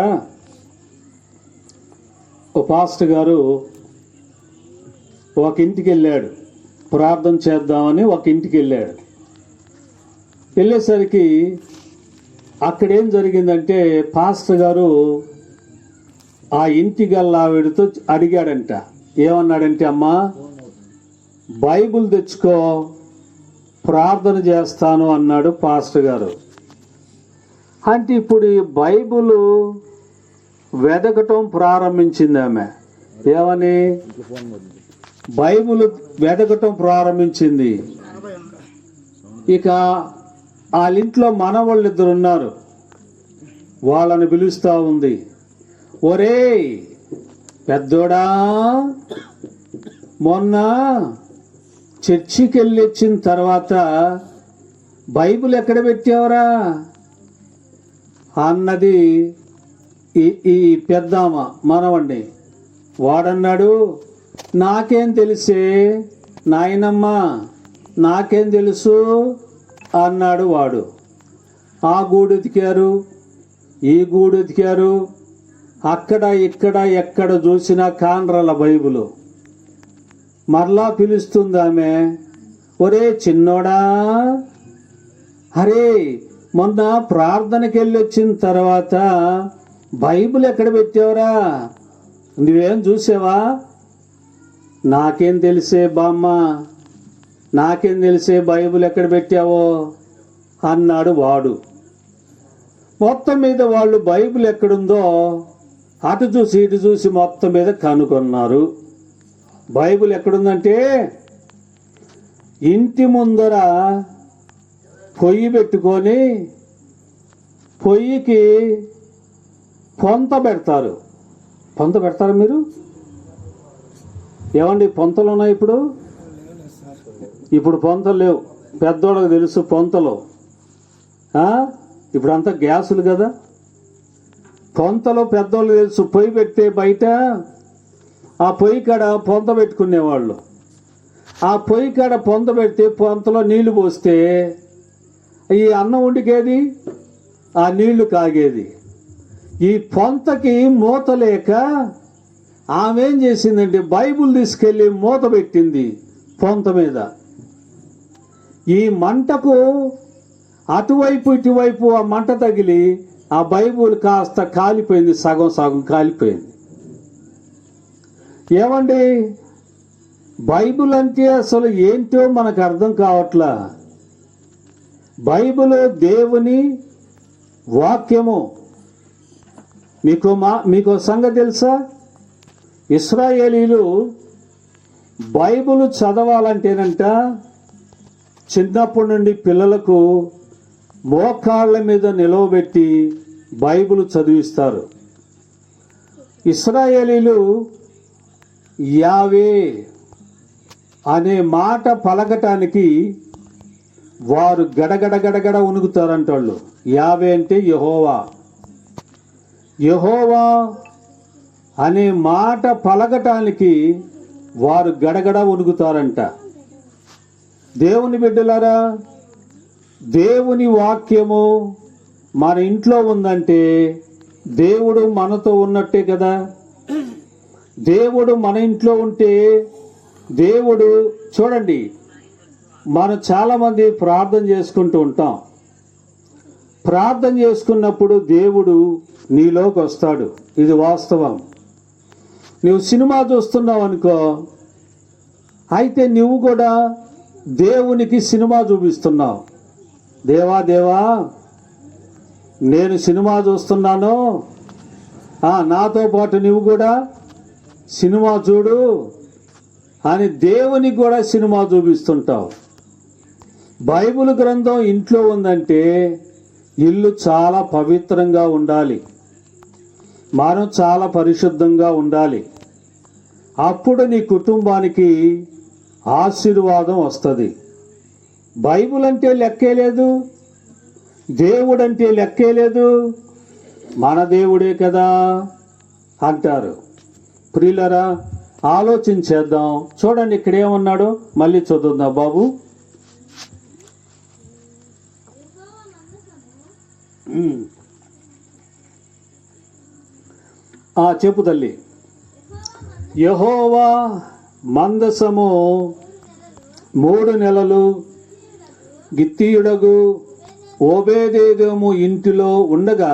ఓ పాస్టర్ గారు ఒక ఇంటికి వెళ్ళాడు. ప్రార్థన చేద్దామని ఒక ఇంటికి వెళ్ళాడు. వెళ్ళేసరికి అక్కడేం జరిగిందంటే పాస్టర్ గారు ఆ ఇంటి గల్లావిడితో అడిగాడంట. ఏమన్నాడంటే, అమ్మా బైబిల్ తెచ్చుకో, ప్రార్థన చేస్తాను అన్నాడు పాస్టర్ గారు. అంటే ఇప్పుడు ఈ బైబిల్ వెదకటం ప్రారంభించింది ఆమె. ఏమని? బైబిల్ వెదకటం ప్రారంభించింది. ఇక వాళ్ళింట్లో మనవాళ్ళు ఇద్దరు ఉన్నారు. వాళ్ళని పిలుస్తూ ఉంది, ఒరేయ్ పెద్దోడా, మొన్న చర్చికి వెళ్ళి వచ్చిన తర్వాత బైబిల్ ఎక్కడ పెట్టావురా అన్నది ఈ పెద్దామ మనవండి. వాడన్నాడు, నాకేం తెలిసే నాయనమ్మ, నాకేం తెలుసు అన్నాడు వాడు. ఆ గూడు ఎతికారు, ఈ గూడు ఎతికారు, అక్కడ ఇక్కడ ఎక్కడ చూసినా కాన్రల బైబిలు. మరలా పిలుస్తుంది ఆమె, ఒరే చిన్నోడా, అరే మొన్న ప్రార్థనకి వెళ్ళి వచ్చిన తర్వాత బైబిల్ ఎక్కడ పెట్టావురా, నువ్వేం చూసావా? నాకేం తెలిసే బామ్మ, నాకేం తెలిసే బైబిల్ ఎక్కడ పెట్టావో అన్నాడు వాడు. మొత్తం మీద వాళ్ళు బైబిల్ ఎక్కడుందో అటు చూసి ఇటు చూసి మొత్తం మీద కనుగొన్నారు. బైబిల్ ఎక్కడుందంటే ఇంటి ముందర పొయ్యి పెట్టుకొని పొయ్యికి పొంత పెడతారు. పొంత పెడతారు మీరు? ఏమండి పొంతలు ఉన్నాయి ఇప్పుడు? ఇప్పుడు పొంతలు లేవు. పెద్దోళ్ళకి తెలుసు పొంతలు. ఇప్పుడు అంతా గ్యాసులు కదా. పొంతలో పెద్దోళ్ళకి తెలుసు. పొయ్యి పెట్టే బయట ఆ పొయ్యి కాడ పొంత పెట్టుకునేవాళ్ళు. ఆ పొయ్యి కాడ పొంత పెడితే పొంతలో నీళ్లు పోస్తే ఈ అన్నం ఉడికేది, ఆ నీళ్లు కాగేది. ఈ పొంతకి మూత లేక ఆమె ఏం చేసిందంటే బైబిల్ తీసుకెళ్ళి మూత పెట్టింది పొంత మీద. ఈ మంటకు అటువైపు ఇటువైపు ఆ మంట తగిలి ఆ బైబిల్ కాస్త కాలిపోయింది, సగం సగం కాలిపోయింది. ఏమండి, బైబిల్ అంటే అసలు ఏంటో మనకు అర్థం కావట్లా. బైబిల్ దేవుని వాక్యము. మీకు సంగతి తెలుసా? ఇశ్రాయేలీలు బైబిల్ చదవాలంటేనంట చిన్నప్పటి నుండి పిల్లలకు మోకాళ్ళ మీద నిలవబెట్టి బైబిల్ చదివిస్తారు. ఇశ్రాయేలీలు యావే అనే మాట పలకటానికి వారు గడగడ ఉనుకుతారంట. వాళ్ళు యావే అంటే యెహోవా. యెహోవా అనే మాట పలకటానికి వారు గడగడ ఉనుకుతారంట. దేవుని బిడ్డలారా, దేవుని వాక్యము మన ఇంట్లో ఉందంటే దేవుడు మనతో ఉన్నట్టే కదా. దేవుడు మన ఇంట్లో ఉంటే దేవుడు చూడండి, మనం చాలామంది ప్రార్థన చేసుకుంటూ ఉంటాం. ప్రార్థన చేసుకున్నప్పుడు దేవుడు నీలోకి వస్తాడు. ఇది వాస్తవం. నువ్వు సినిమా చూస్తున్నావు అనుకో, అయితే నువ్వు కూడా దేవునికి సినిమా చూపిస్తున్నావు. దేవా నేను సినిమా చూస్తున్నాను, నాతో పాటు నువ్వు కూడా సినిమా చూడు అని దేవునికి కూడా సినిమా చూపిస్తుంటావు. బైబిల్ గ్రంథం ఇంట్లో ఉందంటే ఇల్లు చాలా పవిత్రంగా ఉండాలి, మనం చాలా పరిశుద్ధంగా ఉండాలి. అప్పుడు నీ కుటుంబానికి ఆశీర్వాదం వస్తుంది. బైబిల్ అంటే లెక్కే లేదు, దేవుడు అంటే లెక్కే లేదు, మన దేవుడే కదా అంటారు. ప్రియులరా, ఆలోచించేద్దాం. చూడండి ఇక్కడ ఏమన్నాడో మళ్ళీ చదువుదాం బాబు. చెప్పు తల్లి. యెహోవా మందసము 3 నెలలు గిత్తీయుడగు ఓబేదేదోము ఇంటిలో ఉండగా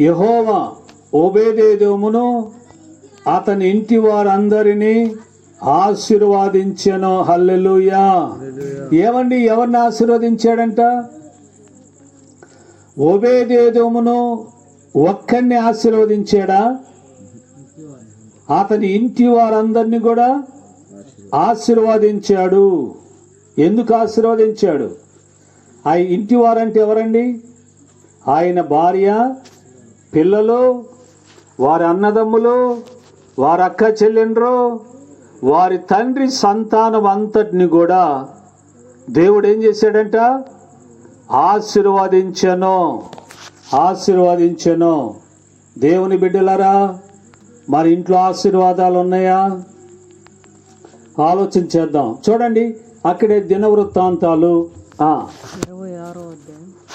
యెహోవా ఓబేదేదోమును అతని ఇంటి వారందరినీ ఆశీర్వాదించెను. హల్లెలూయా. ఏమండి, ఎవరిని ఆశీర్వదించాడంట? ఓబేదేదోమును ఒక్కడిని ఆశీర్వదించాడా? అతని ఇంటి వారందరినీ కూడా ఆశీర్వదించాడు. ఎందుకు ఆశీర్వదించాడు? ఆ ఇంటి వారంటే ఎవరండి? ఆయన భార్య, పిల్లలు, వారి అన్నదమ్ములు, వారి అక్క చెల్లెండ్రు, వారి తండ్రి సంతానం అంతటిని కూడా దేవుడు ఏం చేశాడంట? ఆశీర్వదించెను. దేవుని బిడ్డలారా, మన ఇంట్లో ఆశీర్వాదాలు ఉన్నాయా? ఆలోచించేద్దాం. చూడండి అక్కడే దినవృత్తాంతాలు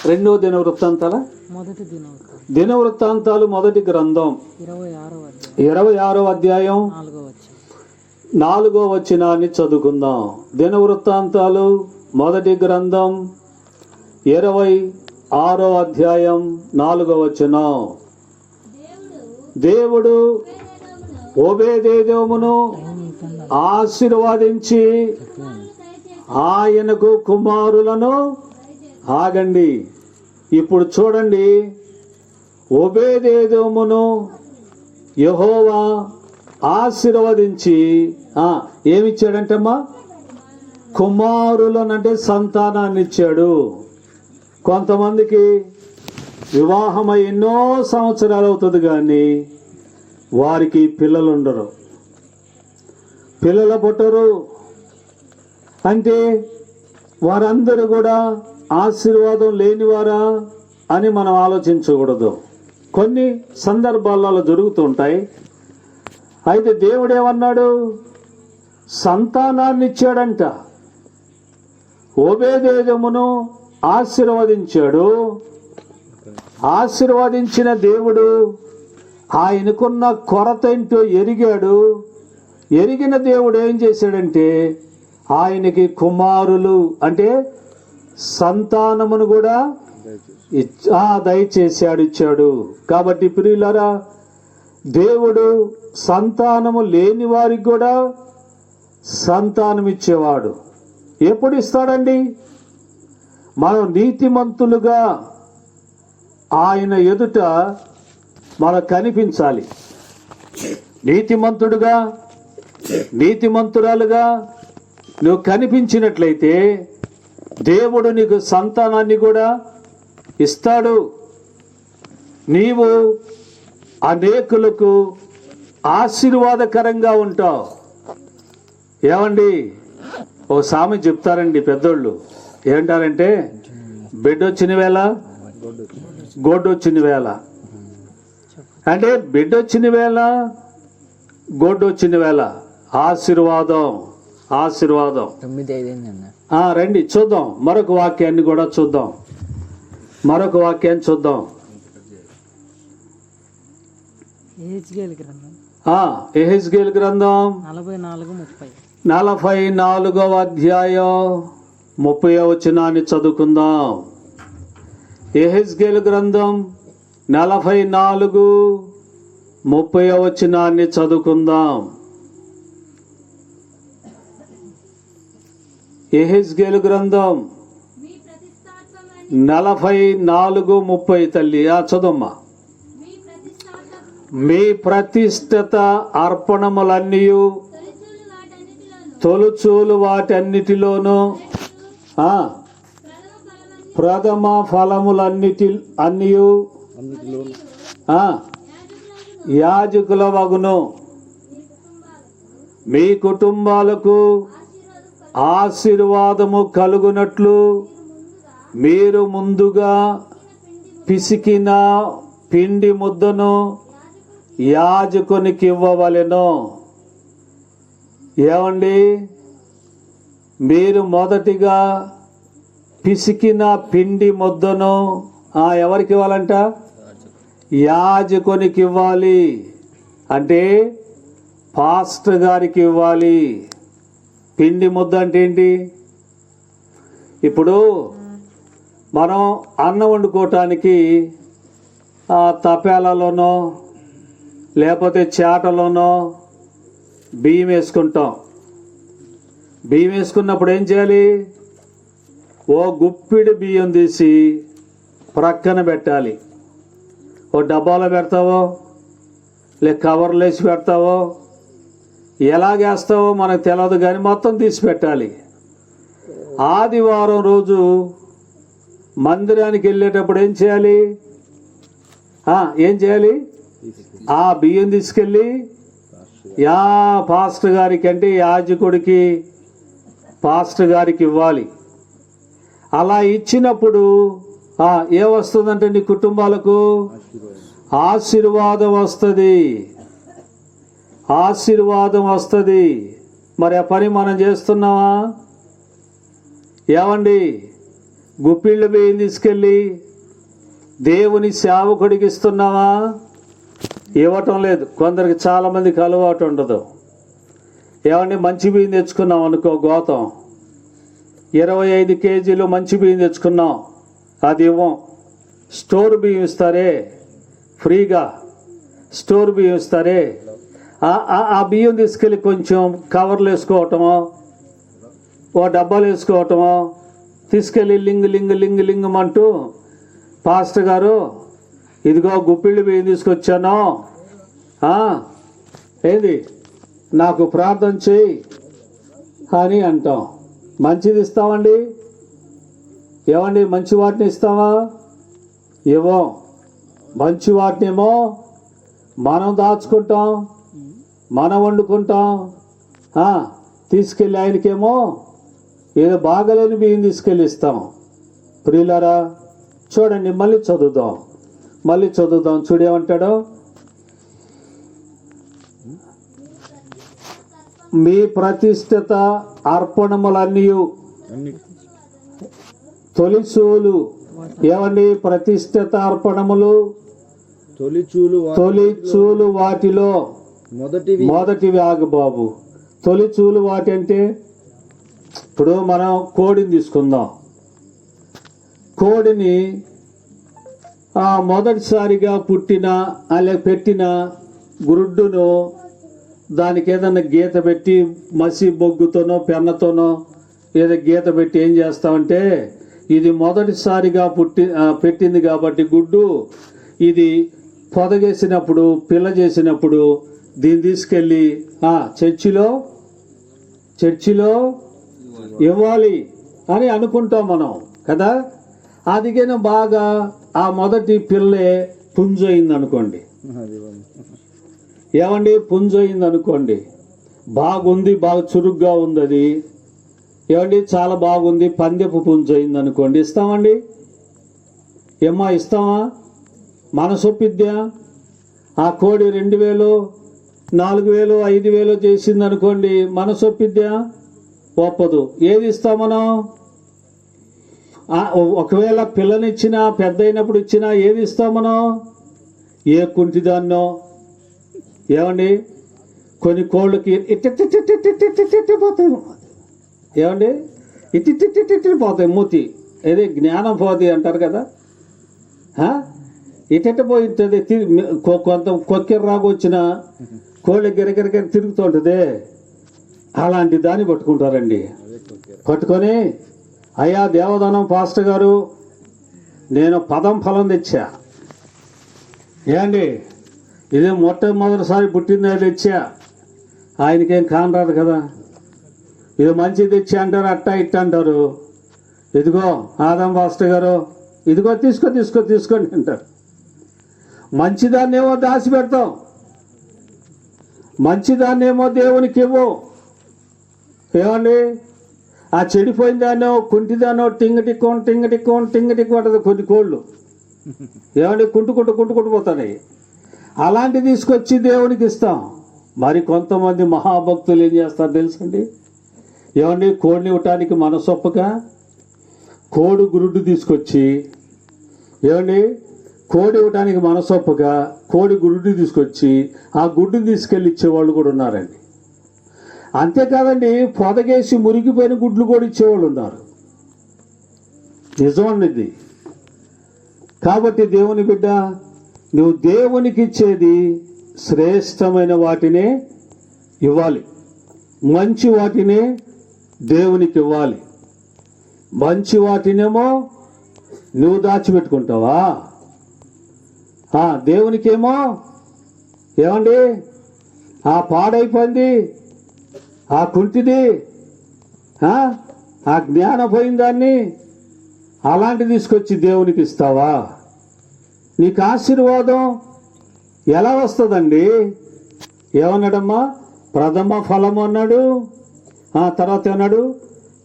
2వ దినవృత్తాంతాల దినవృత్తాంతాలు మొదటి గ్రంథం 26వ అధ్యాయం 4వ వచనాన్ని చదువుకుందాం. దినవృత్తాంతాలు మొదటి గ్రంథం 26వ అధ్యాయం 4వ వచనం. దేవుడు ఓబేదేదోమును ఆశీర్వదించి ఆయనకు కుమారులను ఆగండి. ఇప్పుడు చూడండి, ఓబేదేదోమును యెహోవా ఆశీర్వదించి ఏమిచ్చాడంటమ్మా? కుమారులనంటే సంతానాన్ని ఇచ్చాడు. కొంతమందికి వివాహమై ఎన్నో సంవత్సరాలు అవుతుంది కానీ వారికి పిల్లలు ఉండరు, పిల్లలు పుట్టరు. అంటే వారందరూ కూడా ఆశీర్వాదం లేనివారా అని మనం ఆలోచించకూడదు. కొన్ని సందర్భాలలో జరుగుతుంటాయి. అయితే దేవుడు ఏమన్నాడు? సంతానాన్ని ఇచ్చాడంట. ఓబేదేదోమును ఆశీర్వదించాడు. ఆశీర్వదించిన దేవుడు ఆయనకున్న కొరత ఏంటో ఎరిగాడు. ఎరిగిన దేవుడు ఏం చేశాడంటే ఆయనకి కుమారులు అంటే సంతానమును కూడా దయచేశాడు, ఇచ్చాడు. కాబట్టి ప్రియులారా, దేవుడు సంతానము లేని వారికి కూడా సంతానం ఇచ్చేవాడు. ఎప్పుడు ఇస్తాడండి? మనం నీతిమంతులుగా ఆయన ఎదుట మనకు కనిపించాలి. నీతిమంతుడుగా, నీతిమంతురాలుగా నువ్వు కనిపించినట్లయితే దేవుడు నీకు సంతానాన్ని కూడా ఇస్తాడు. నీవు అనేకులకు ఆశీర్వాదకరంగా ఉంటావు. ఏమండి, ఓ సామెత చెప్తారండి పెద్దోళ్ళు. ఏంటారంటే, బిడ్డ వచ్చిన వేళ గొడ్డు వచ్చిన వేళ. అంటే బిడ్డ వచ్చిన వేళ గొడ్డు వచ్చిన వేళ ఆశీర్వాదం, ఆశీర్వాదం. రండి చూద్దాం, మరొక వాక్యాన్ని కూడా చూద్దాం. మరొక వాక్యాన్ని చూద్దాం. యెహెజ్కేలు గ్రంథం 44వ అధ్యాయం 30వ వచనాన్ని చదువుకుందాం. యెహెజ్కేలు గ్రంథం 44:30వ వచనాన్ని చదువుకుందాం. యెహెజ్కేలు గ్రంథం 44:30 తల్లి చదవమ్మా. మీ ప్రతిష్ఠిత అర్పణములన్నీ తొలుచూలు వాటన్నిటిలోనూ ప్రథమ ఫలములన్నీ యాజకుల వగును. మీ కుటుంబాలకు ఆశీర్వాదము కలుగునట్లు మీరు ముందుగా పిసికిన పిండి ముద్దను యాజకునికి ఇవ్వవలెను. ఏమండి, మీరు మొదటిగా పిసికిన పిండి ముద్దను ఎవరికి ఇవ్వాలంట? యాజకునికి ఇవ్వాలి. అంటే పాస్టర్ గారికి ఇవ్వాలి. పిండి ముద్ద అంటే ఏంటి? ఇప్పుడు మనం అన్నం వండుకోవటానికి తపేలలోనో లేకపోతే చేటలోనో బియ్యం వేసుకుంటాం. బియ్యం వేసుకున్నప్పుడు ఏం చేయాలి? ఓ గుప్పిడి బియ్యం తీసి ప్రక్కన పెట్టాలి. ఓ డబ్బాలో పెడతావో లేక కవర్లు వేసి పెడతావో ఎలాగేస్తావో మనకు తెలియదు, కానీ మొత్తం తీసి పెట్టాలి. ఆదివారం రోజు మందిరానికి వెళ్ళేటప్పుడు ఏం చేయాలి? ఆ బియ్యం తీసుకెళ్ళి పాస్టర్ గారికి, అంటే యాజకుడికి, పాస్టర్ గారికి ఇవ్వాలి. అలా ఇచ్చినప్పుడు ఏమొస్తుందంటే నీ కుటుంబాలకు ఆశీర్వాదం వస్తుంది. ఆశీర్వాదం వస్తుంది. మరి ఆ పని మనం చేస్తున్నావా? ఏమండి, గుప్పిళ్ళ బియ్యం తీసుకెళ్ళి దేవుని సేవకుడికి ఇస్తున్నావా? ఇవ్వటం లేదు. కొందరికి చాలామందికి అలవాటు ఉండదు. ఏమండి, మంచి బియ్యం తెచ్చుకున్నాం అనుకో, గోతం 25 కేజీలు మంచి బియ్యం తెచ్చుకున్నాం, అది ఇవ్వం. స్టోర్ బియ్యం ఇస్తారే, ఫ్రీగా స్టోర్ బియ్యం ఇస్తారే, ఆ బియ్యం తీసుకెళ్ళి కొంచెం కవర్లు వేసుకోవటమో ఓ డబ్బాలు వేసుకోవటమో తీసుకెళ్ళి లింగమంటూ, పాస్టర్ గారు ఇదిగో గుప్పిళ్ళు బియ్యం తీసుకొచ్చాను, ఏంది నాకు ప్రార్థన చేయి అని అంటాం. మంచిది ఇస్తామండి? ఏమండి, మంచి వాటిని ఇస్తావా? ఇవ్వం. మంచి వాటినేమో మనం దాచుకుంటాం, మనం వండుకుంటాం. తీసుకెళ్ళి ఆయనకేమో ఏదో బాగలేని బియ్యం తీసుకెళ్ళి ఇస్తాం. ప్రియులారా చూడండి, మళ్ళీ చదువుదాం. చూడేమంటాడు? మీ ప్రతిష్ఠిత అర్పణములన్నీ తొలిచూలు. ఏమండి, ప్రతిష్ఠిత అర్పణములు తొలిచూలు వాటిలో మొదటివి ఆగు బాబు. తొలిచూలు వాటి అంటే, ఇప్పుడు మనం కోడిని తీసుకుందాం. కోడిని మొదటిసారిగా పుట్టిన పెట్టిన గురుడ్డును దానికి ఏదన్నా గీత పెట్టి మసి బొగ్గుతోనో పెన్నతోనో ఏదో గీత పెట్టి ఏం చేస్తామంటే ఇది మొదటిసారిగా పెట్టింది కాబట్టి గుడ్డు, ఇది పొదగేసినప్పుడు పిల్ల చేసినప్పుడు దీన్ని తీసుకెళ్ళి చర్చిలో ఇవ్వాలి అని అనుకుంటాం మనం కదా. అదిగైనా బాగా ఆ మొదటి పిల్లే పుంజయింది అనుకోండి, ఏమండి పుంజయింది అనుకోండి, బాగుంది, బాగా చురుగ్గా ఉంది, అది ఏమండి చాలా బాగుంది, పందెపు పుంజయింది అనుకోండి, ఇస్తామండి? ఏమ్మా ఇస్తామా? మనసొప్పిద్దా? ఆ కోడి 2000, 4000, 5000 చేసింది అనుకోండి, మనసొప్పిద్దా? ఒప్పదు. ఏది ఇస్తాం మనం? ఒకవేళ పిల్లనిచ్చినా పెద్ద అయినప్పుడు ఇచ్చినా ఏది ఇస్తాం మనం? ఏ కుంటిదాన్నో, ఏమండి కొన్ని కోళ్ళకి ఇట్టి పోతాయి, ఏమండి ఇట్టి పోతాయి, మూతి ఏది జ్ఞానం పోతాయి అంటారు కదా. ఇట్ట పోయింది, కొంత కొక్కెర రాగొచ్చిన కోళ్ళ గిరగిరగిర తిరుగుతూ ఉంటుంది. అలాంటి దాన్ని పట్టుకుంటారండి. పట్టుకొని, అయ్యా దేవదానం పాస్టర్ గారు, నేను పదం ఫలం తెచ్చా, ఏమండి ఇది మొట్టమొదటిసారి పుట్టిందే తెచ్చా, ఆయనకేం కానరాదు కదా, ఇది మంచిది తెచ్చా అంటారు, అట్టా ఇట్ట అంటారు. ఇదిగో ఆదం పాస్టర్ గారు, ఇదిగో తీసుకోండి అంటారు. మంచిదాన్నేమో దాచి పెడతాం, మంచిదాన్నేమో దేవునికి ఇవ్వు, ఏమండి ఆ చెడిపోయిన దాన్నో కుంటిదానో టింగటిక్కు అంటది కొన్ని కోళ్ళు, ఏమండి కుంటుకుంటూ పోతాయి. అలాంటి తీసుకొచ్చి దేవునికి ఇస్తాం. మరి కొంతమంది మహాభక్తులు ఏం చేస్తారు తెలుసండి, ఏమండి కోడిని ఇవ్వటానికి మనసొప్పగా కోడి గురుడు తీసుకొచ్చి, ఏమండి కోడి ఇవ్వటానికి మనసొప్పగా కోడి గురుడు తీసుకొచ్చి ఆ గుడ్డుని తీసుకెళ్ళి ఇచ్చేవాళ్ళు కూడా ఉన్నారండి. అంతేకాదండి, పొదగేసి మురిగిపోయిన గుడ్లు కూడా ఇచ్చేవాళ్ళు ఉన్నారు. నిజమన్నది. కాబట్టి దేవుని బిడ్డ, నువ్వు దేవునికి ఇచ్చేది శ్రేష్టమైన వాటినే ఇవ్వాలి, మంచి వాటినే దేవునికి ఇవ్వాలి. మంచి వాటినేమో నువ్వు దాచిపెట్టుకుంటావా? దేవునికేమో ఏమండి ఆ పాడైపోయింది, ఆ కుంటిది, ఆ జ్ఞానం పోయిన దాన్ని అలాంటి తీసుకొచ్చి దేవునికి ఇస్తావా? నీకు ఆశీర్వాదం ఎలా వస్తుందండి? ఏమన్నాడమ్మా? ప్రథమ ఫలము అన్నాడు. తర్వాత ఏమన్నాడు?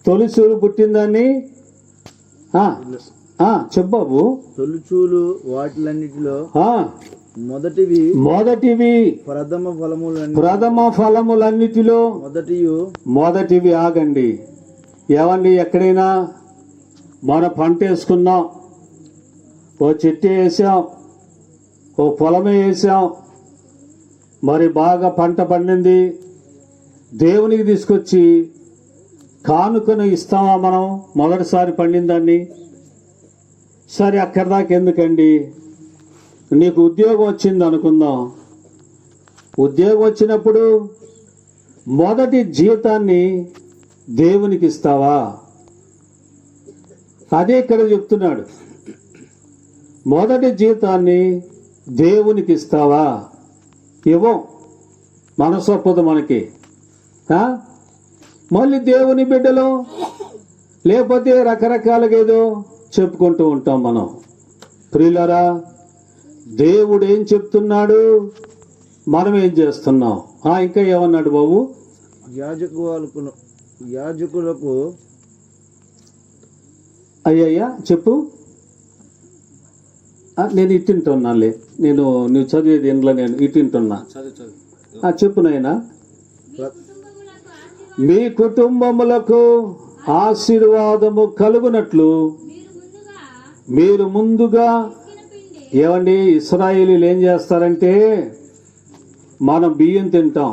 తొలిచూలు పుట్టిందని. చెప్పు. తొలిచూలు వాటిలన్నిటిలో మొదటివి ప్రథమ ఫలములన్నిటిలో మొదటివి. ఆగండి. ఏమండి, ఎక్కడైనా మన పంట వేసుకున్నాం, ఓ చెట్టు వేసాం, ఓ పొలమే వేసాం, మరి బాగా పంట పండింది, దేవునికి తీసుకొచ్చి కానుకను ఇస్తామా మనం? మొదటిసారి పండిందాన్ని. సరే, అక్కడి దాకా ఎందుకండి, నీకు ఉద్యోగం వచ్చింది అనుకుందాం. ఉద్యోగం వచ్చినప్పుడు మొదటి జీతాన్ని దేవునికి ఇస్తావా? అదే ఇక్కడ చెప్తున్నాడు. మొదటి జీతాన్ని దేవునికి ఇస్తావా? ఇవ్వం, మనసొప్పదు మనకి. మళ్ళీ దేవుని బిడ్డలు లేకపోతే రకరకాలుగా ఏదో చెప్పుకుంటూ ఉంటాం మనం. ప్రియులారా, దేవుడు ఏం చెప్తున్నాడు, మనం ఏం చేస్తున్నాం? ఇంకా ఏమన్నాడు బాబు? యాజకులకు అయ్యయ్యా చెప్పు. నేను ఇట్టింటున్నాలే, నువ్వు చదివేది ఇంట్లో నేను ఇట్టింటున్నా. చెప్పు నాయనా. మీ కుటుంబములకు ఆశీర్వాదము కలుగునట్లు మీరు ముందుగా, ఏమండి ఇశ్రాయేలీలు ఏం చేస్తారంటే, మనం బియ్యం తింటాం,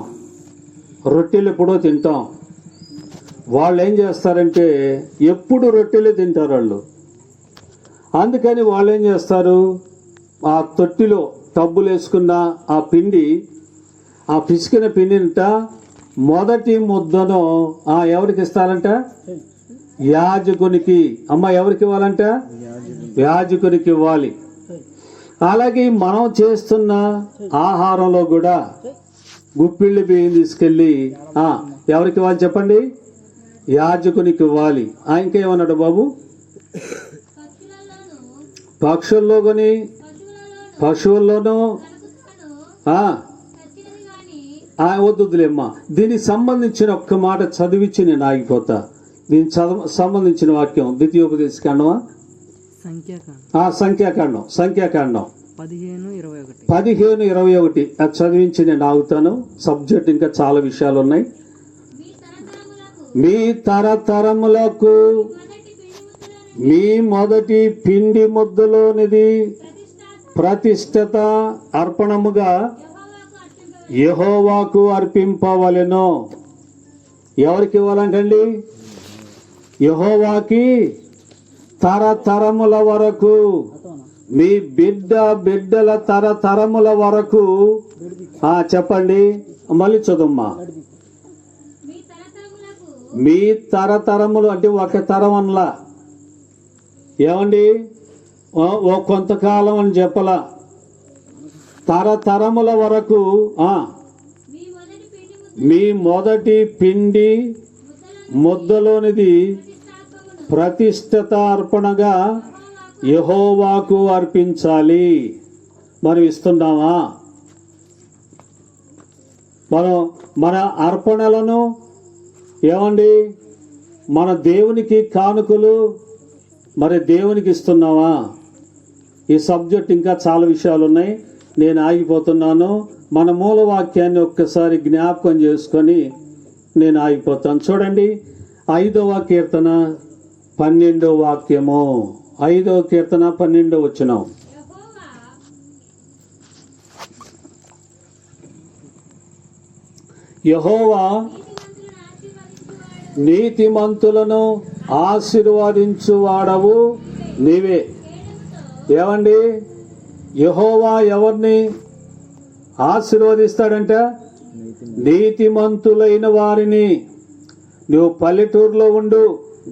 రొట్టెలు ఎప్పుడో తింటాం, వాళ్ళు ఏం చేస్తారంటే ఎప్పుడు రొట్టెలే తింటారు వాళ్ళు. అందుకని వాళ్ళు ఏం చేస్తారు, ఆ తొట్టిలో టబ్బులు వేసుకున్న ఆ పిండి, ఆ పిసికిన పిండినిట మొదటి ముద్దను ఎవరికి ఇస్తారంట? యాజకునికి. అమ్మ ఎవరికి ఇవ్వాలంట? యాజకునికి ఇవ్వాలి. అలాగే మనం చేస్తున్న ఆహారంలో కూడా గుప్పిళ్ళు బియ్యం తీసుకెళ్ళి ఎవరికి ఇవ్వాలి చెప్పండి? యాజకునికి ఇవ్వాలి. ఇంకేమన్నాడు బాబు? పక్షుల్లో కొని పశువుల్లోనూ వద్దులేమ్మా. దీనికి సంబంధించిన ఒక్క మాట చదివించి నేను ఆగిపోతా. దీనికి సంబంధించిన వాక్యం ద్వితీయోపదేశకాండమా? సంఖ్యాకాండం 15:21. అది చదివించి నేను ఆగుతాను. సబ్జెక్ట్ ఇంకా చాలా విషయాలు ఉన్నాయి. మీ తరతరములకు మీ మొదటి పిండి ముద్దలోనిది ప్రతిష్ఠిత అర్పణముగా యెహోవాకు అర్పింపవలెను. ఎవరికి ఇవ్వాలంటండి? యెహోవాకి తరతరముల వరకు, మీ బిడ్డల తరతరముల వరకు. చెప్పండి, మళ్ళీ చదువుమ్మా. మీ తరతరములు అంటే ఒక తరం అనలా. ఏమండి, ఓ కొంతకాలం అని చెప్పలా, తరతరముల వరకు. మీ మొదటి పిండి ముద్దలోనిది ప్రతిష్ఠిత అర్పణగా యెహోవాకు అర్పించాలి. మనం ఇస్తున్నామా? మన అర్పణలను ఏమండి, మన దేవునికి కానుకలు మరి దేవునికి ఇస్తున్నావా? ఈ సబ్జెక్ట్ ఇంకా చాలా విషయాలు ఉన్నాయి. నేను ఆగిపోతున్నాను. మన మూలవాక్యాన్ని ఒక్కసారి జ్ఞాపకం చేసుకొని నేను ఆగిపోతాను. చూడండి, 5వ కీర్తన 12వ వాక్యము. 5వ కీర్తన 12వ వచనం. యెహోవా నీతిమంతులను ఆశీర్వదించువాడవు నీవే. ఏమండి, యెహోవా ఎవరిని ఆశీర్వదిస్తాడంట? నీతిమంతులైన వారిని. నువ్వు పల్లెటూరులో ఉండు,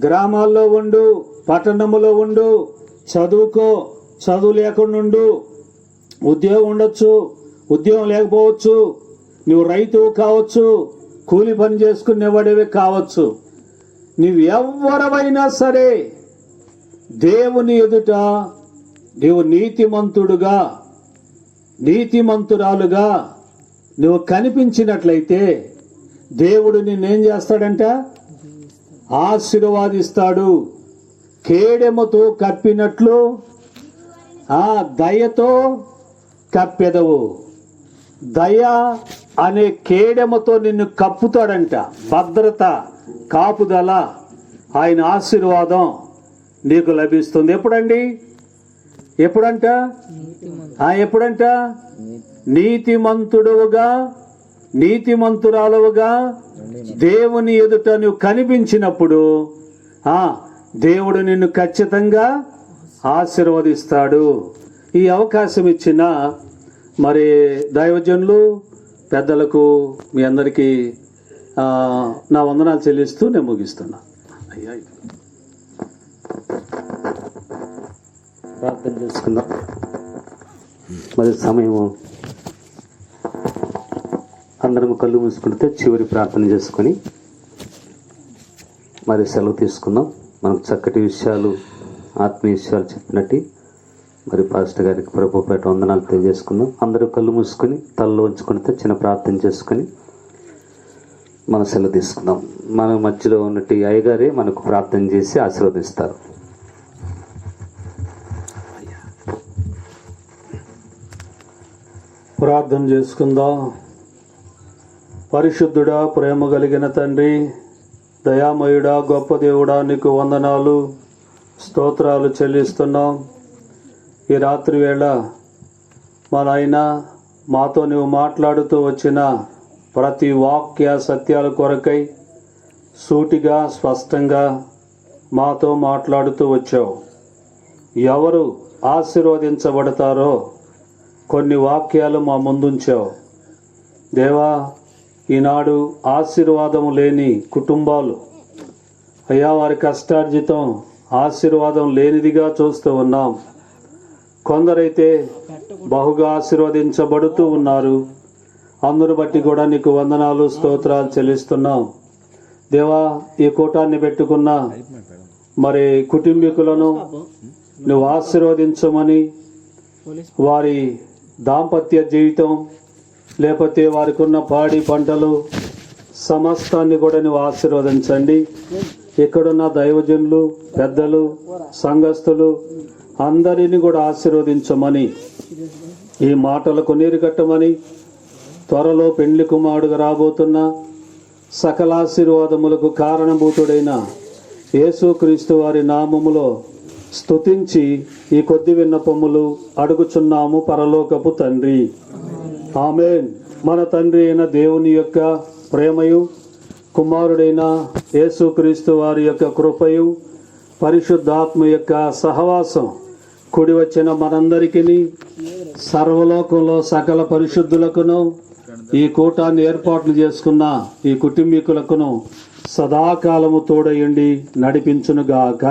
గ్రామాల్లో ఉండు, పట్టణములో ఉండు, చదువుకో, చదువు లేకుండా ఉండు, ఉద్యోగం ఉండొచ్చు, ఉద్యోగం లేకపోవచ్చు, నువ్వు రైతువు కావచ్చు, కూలి పని చేసుకునేవాడివే కావచ్చు. నువ్వు ఎవరవైనా సరే దేవుని ఎదుట నీవు నీతిమంతుడుగా, నీతిమంతురాలుగా నువ్వు కనిపించినట్లయితే దేవుడు నిన్నేం చేస్తాడంట? ఆశీర్వాదిస్తాడు. కేడెముతో కప్పినట్లు దయతో కప్పెదవు. దయ అనే కేడెముతో నిన్ను కప్పుతాడంట. భద్రత, కాపుదల, ఆయన ఆశీర్వాదం నీకు లభిస్తుంది. ఎప్పుడండి? ఎప్పుడంట? ఎప్పుడంట? నీతిమంతుడుగా, నీతిమంతురాలుగా దేవుని ఎదుట నువ్వు కనిపించినప్పుడు దేవుడు నిన్ను ఖచ్చితంగా ఆశీర్వదిస్తాడు. ఈ అవకాశం ఇచ్చిన మరి దైవజనులు పెద్దలకు మీ అందరికీ నా వందనాలు చెల్లిస్తూ నేను ముగిస్తున్నా. అయ్యా, ప్రార్థన చేసుకుందాం. మరి సమయము అందరం కళ్ళు మూసుకుంటే చివరి ప్రార్థన చేసుకొని మరి సెలవు తీసుకుందాం. మనకు చక్కటి విషయాలు, ఆత్మీయ విషయాలు చెప్పినట్టు మరి పాస్టర్ గారికి ప్రభుపేట వందనాలు తెలియజేసుకుందాం. అందరూ కళ్ళు మూసుకొని తలలో ఉంచుకుంటే చిన్న ప్రార్థన చేసుకొని మన సెలవు తీసుకుందాం. మన మధ్యలో ఉన్నట్టు అయ్యగారే మనకు ప్రార్థన చేసి ఆశీర్వదిస్తారు. ప్రార్థన చేసుకుందాం. పరిశుద్ధుడా, ప్రేమ కలిగిన తండ్రి, దయామయుడా, గొప్ప దేవుడా, నీకు వందనాలు, స్తోత్రాలు చెల్లిస్తున్నాం. ఈ రాత్రి వేళ మా నాయన మాతో నువ్వు మాట్లాడుతూ వచ్చిన ప్రతి వాక్య సత్యాల కొరకై సూటిగా, స్పష్టంగా మాతో మాట్లాడుతూ వచ్చావు. ఎవరు ఆశీర్వదించబడతారో కొన్ని వాక్యాలు మా ముందుంచావు దేవా. ఈనాడు ఆశీర్వాదం లేని కుటుంబాలు, అయ్యా వారి కష్టార్జితం ఆశీర్వాదం లేనిదిగా చూస్తూ ఉన్నాం. కొందరైతే బహుగా ఆశీర్వదించబడుతూ ఉన్నారు. అందును బట్టి కూడా నీకు వందనాలు స్తోత్రాలు చెల్లిస్తున్నాం. దేవా, ఈ కూటాన్ని పెట్టుకున్న మరి కుటుంబీకులను నువ్వు ఆశీర్వదించమని, వారి దాంపత్య జీవితం లేకపోతే వారికి ఉన్న పాడి పంటలు సమస్తాన్ని కూడా నువ్వు ఆశీర్వదించండి. ఇక్కడున్న దైవజనులు, పెద్దలు, సంఘస్థులు అందరినీ కూడా ఆశీర్వదించమని, ఈ మాటలకు నీరు కట్టమని, త్వరలో పెండ్లి కుమారుడుగా రాబోతున్న సకల ఆశీర్వాదములకు కారణభూతుడైన యేసుక్రీస్తు వారి నామములో స్తుతించి ఈ కొద్ది విన్నపములు అడుగుచున్నాము పరలోకపు తండ్రి. ఆమేన్. మన తండ్రి అయిన దేవుని యొక్క ప్రేమయు, కుమారుడైన యేసుక్రీస్తు వారి యొక్క కృపయు, పరిశుద్ధాత్మ యొక్క సహవాసం కూడి వచ్చిన మనందరికీ, సర్వలోకంలో సకల పరిశుద్ధులకును, ఈ కూటాన్ని ఏర్పాట్లు చేసుకున్న ఈ కుటుంబీకులకును సదాకాలము తోడయుండి నడిపించునుగాక.